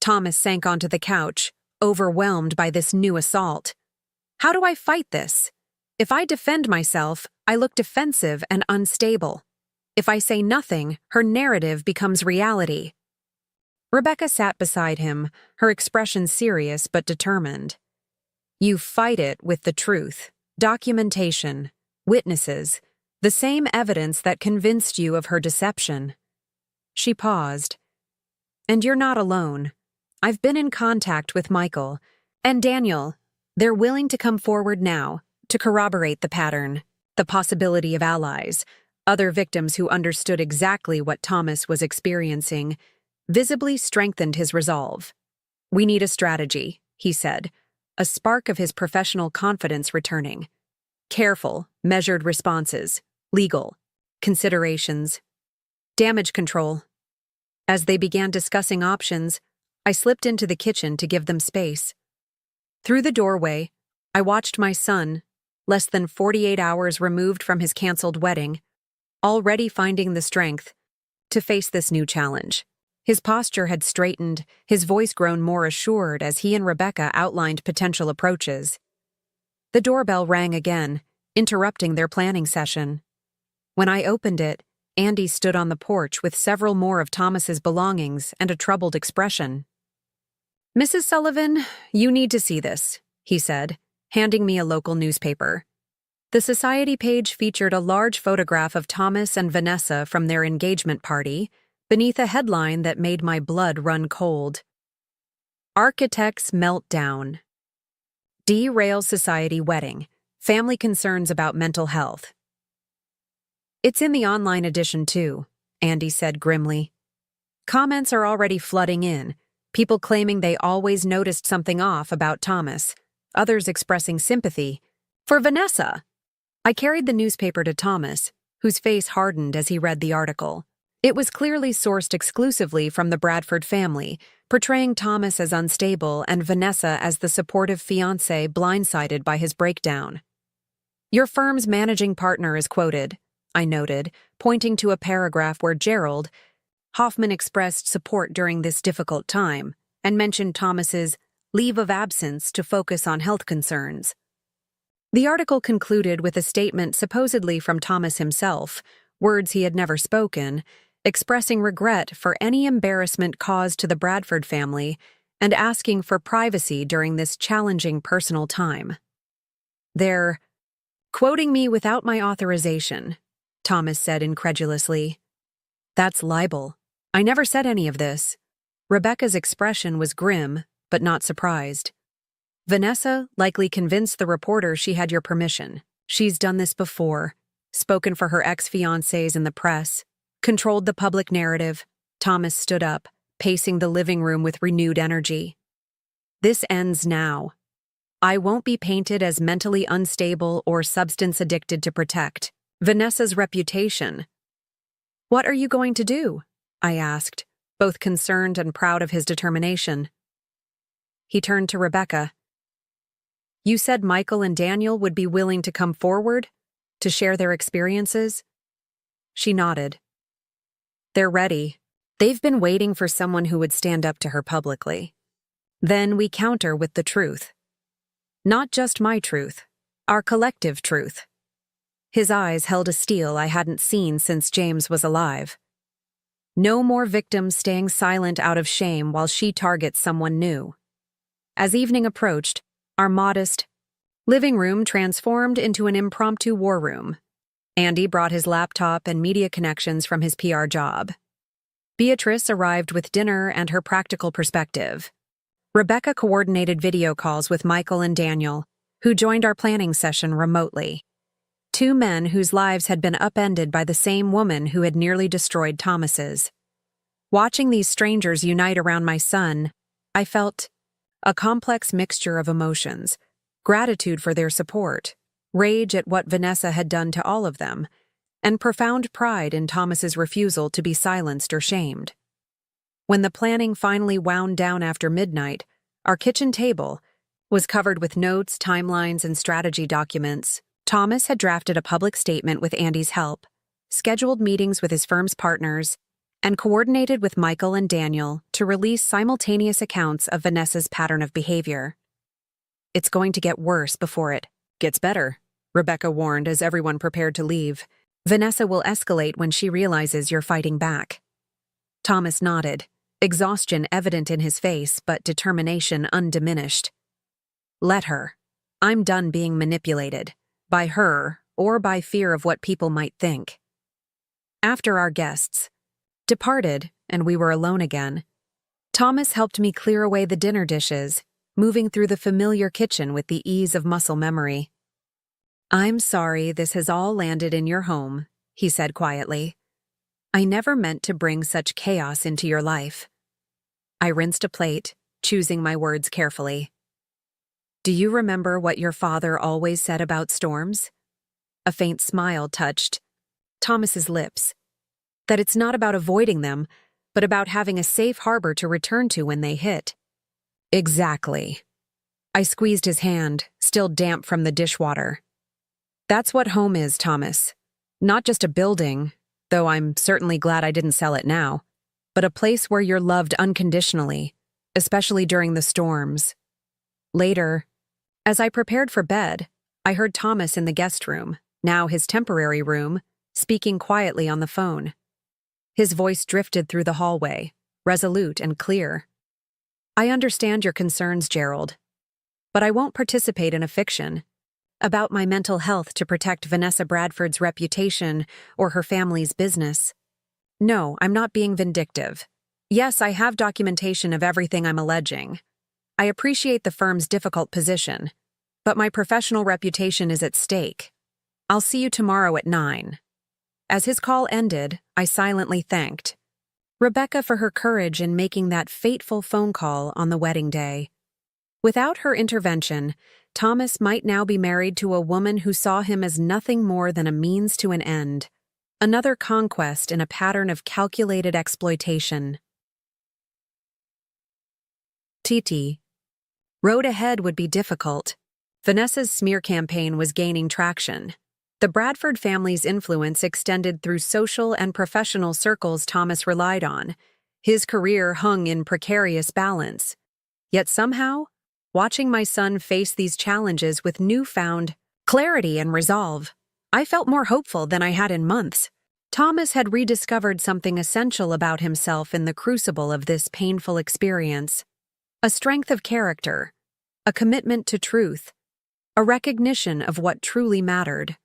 Thomas sank onto the couch, overwhelmed by this new assault. How do I fight this? If I defend myself, I look defensive and unstable. If I say nothing, her narrative becomes reality. Rebecca sat beside him, her expression serious but determined. You fight it with the truth, documentation, witnesses, the same evidence that convinced you of her deception. She paused. And you're not alone. I've been in contact with Michael and Daniel. They're willing to come forward now to corroborate the pattern, the possibility of allies, other victims who understood exactly what Thomas was experiencing, visibly strengthened his resolve. We need a strategy, he said, a spark of his professional confidence returning. Careful, measured responses, legal, considerations, damage control. As they began discussing options, I slipped into the kitchen to give them space. Through the doorway, I watched my son, less than 48 hours removed from his canceled wedding, already finding the strength to face this new challenge. His posture had straightened, his voice grown more assured as he and Rebecca outlined potential approaches. The doorbell rang again, interrupting their planning session. When I opened it, Andy stood on the porch with several more of Thomas's belongings and a troubled expression. Mrs. Sullivan, you need to see this, he said, handing me a local newspaper. The society page featured a large photograph of Thomas and Vanessa from their engagement party, beneath a headline that made my blood run cold. Architects Meltdown. Derail Society Wedding. Family concerns about mental health. It's in the online edition too, Andy said grimly. Comments are already flooding in, people claiming they always noticed something off about Thomas, others expressing sympathy. For Vanessa! I carried the newspaper to Thomas, whose face hardened as he read the article. It was clearly sourced exclusively from the Bradford family, portraying Thomas as unstable and Vanessa as the supportive fiancée blindsided by his breakdown. Your firm's managing partner is quoted, I noted, pointing to a paragraph where Gerald Hoffman expressed support during this difficult time and mentioned Thomas's leave of absence to focus on health concerns. The article concluded with a statement supposedly from Thomas himself, words he had never spoken, expressing regret for any embarrassment caused to the Bradford family and asking for privacy during this challenging personal time. They're quoting me without my authorization, Thomas said incredulously. That's libel. I never said any of this. Rebecca's expression was grim, but not surprised. Vanessa likely convinced the reporter she had your permission. She's done this before, spoken for her ex-fiancés in the press, controlled the public narrative, Thomas stood up, pacing the living room with renewed energy. This ends now. I won't be painted as mentally unstable or substance addicted to protect Vanessa's reputation. What are you going to do? I asked, both concerned and proud of his determination. He turned to Rebecca. You said Michael and Daniel would be willing to come forward to share their experiences? She nodded. They're ready. They've been waiting for someone who would stand up to her publicly. Then we counter with the truth. Not just my truth, our collective truth. His eyes held a steel I hadn't seen since James was alive. No more victims staying silent out of shame while she targets someone new. As evening approached, our modest living room transformed into an impromptu war room. Andy brought his laptop and media connections from his PR job. Beatrice arrived with dinner and her practical perspective. Rebecca coordinated video calls with Michael and Daniel, who joined our planning session remotely. Two men whose lives had been upended by the same woman who had nearly destroyed Thomas's. Watching these strangers unite around my son, I felt a complex mixture of emotions: gratitude for their support, rage at what Vanessa had done to all of them, and profound pride in Thomas's refusal to be silenced or shamed. When the planning finally wound down after midnight, our kitchen table was covered with notes, timelines, and strategy documents. Thomas had drafted a public statement with Andy's help, scheduled meetings with his firm's partners, and coordinated with Michael and Daniel to release simultaneous accounts of Vanessa's pattern of behavior. It's going to get worse before it gets better, Rebecca warned as everyone prepared to leave. Vanessa will escalate when she realizes you're fighting back. Thomas nodded, exhaustion evident in his face but determination undiminished. Let her. I'm done being manipulated, by her or by fear of what people might think. After our guests departed and we were alone again, Thomas helped me clear away the dinner dishes, moving through the familiar kitchen with the ease of muscle memory. I'm sorry this has all landed in your home, he said quietly. I never meant to bring such chaos into your life. I rinsed a plate, choosing my words carefully. Do you remember what your father always said about storms? A faint smile touched Thomas's lips. That it's not about avoiding them, but about having a safe harbor to return to when they hit. Exactly. I squeezed his hand, still damp from the dishwater. That's what home is, Thomas. Not just a building, though I'm certainly glad I didn't sell it now, but a place where you're loved unconditionally, especially during the storms. Later, as I prepared for bed, I heard Thomas in the guest room, now his temporary room, speaking quietly on the phone. His voice drifted through the hallway, resolute and clear. I understand your concerns, Gerald, but I won't participate in a fiction about my mental health to protect Vanessa Bradford's reputation or her family's business. No, I'm not being vindictive. Yes, I have documentation of everything I'm alleging. I appreciate the firm's difficult position, but my professional reputation is at stake. I'll see you tomorrow at 9. As his call ended, I silently thanked Rebecca for her courage in making that fateful phone call on the wedding day. Without her intervention, Thomas might now be married to a woman who saw him as nothing more than a means to an end, another conquest in a pattern of calculated exploitation. TT. Road ahead would be difficult. Vanessa's smear campaign was gaining traction. The Bradford family's influence extended through social and professional circles Thomas relied on. His career hung in precarious balance. Yet somehow, watching my son face these challenges with newfound clarity and resolve, I felt more hopeful than I had in months. Thomas had rediscovered something essential about himself in the crucible of this painful experience. A strength of character, a commitment to truth, a recognition of what truly mattered.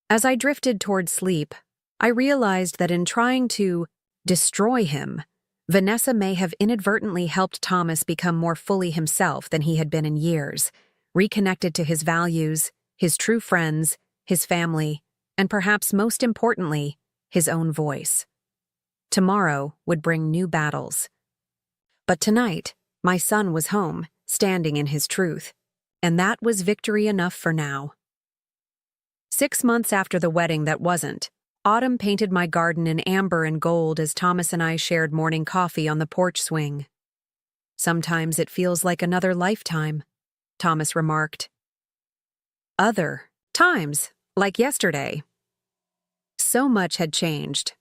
As I drifted toward sleep, I realized that in trying to destroy him, Vanessa may have inadvertently helped Thomas become more fully himself than he had been in years, reconnected to his values, his true friends, his family, and perhaps most importantly, his own voice. Tomorrow would bring new battles. But tonight, my son was home, standing in his truth. And that was victory enough for now. 6 months after the wedding that wasn't, autumn painted my garden in amber and gold as Thomas and I shared morning coffee on the porch swing. Sometimes it feels like another lifetime, Thomas remarked. Other times, like yesterday. So much had changed.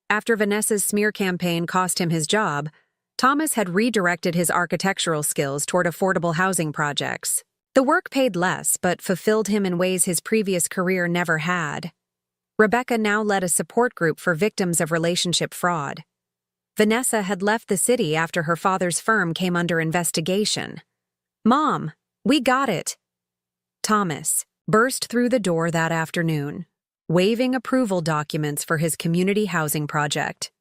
After Vanessa's smear campaign cost him his job, Thomas had redirected his architectural skills toward affordable housing projects. The work paid less but fulfilled him in ways his previous career never had. Rebecca now led a support group for victims of relationship fraud. Vanessa had left the city after her father's firm came under investigation. "Mom, we got it." Thomas burst through the door that afternoon, waving approval documents for his community housing project.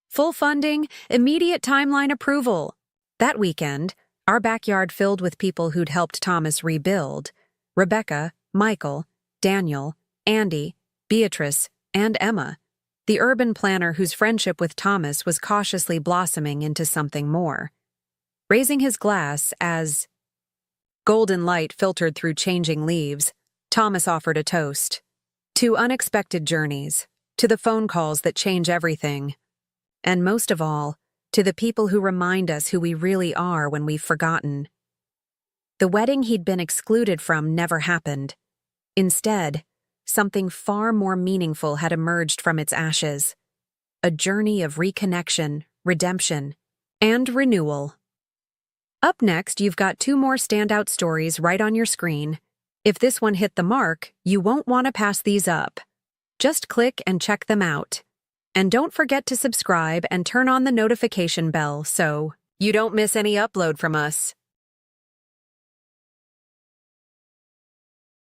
Full funding, immediate timeline approval. That weekend, our backyard filled with people who'd helped Thomas rebuild. Rebecca, Michael, Daniel, Andy, Beatrice, and Emma, the urban planner whose friendship with Thomas was cautiously blossoming into something more. Raising his glass as golden light filtered through changing leaves, Thomas offered a toast. To unexpected journeys, to the phone calls that change everything, and most of all, to the people who remind us who we really are when we've forgotten. The wedding he'd been excluded from never happened. Instead, something far more meaningful had emerged from its ashes. A journey of reconnection, redemption, and renewal. Up next, you've got 2 more standout stories right on your screen. If this one hit the mark, you won't want to pass these up. Just click and check them out. And don't forget to subscribe and turn on the notification bell so you don't miss any upload from us.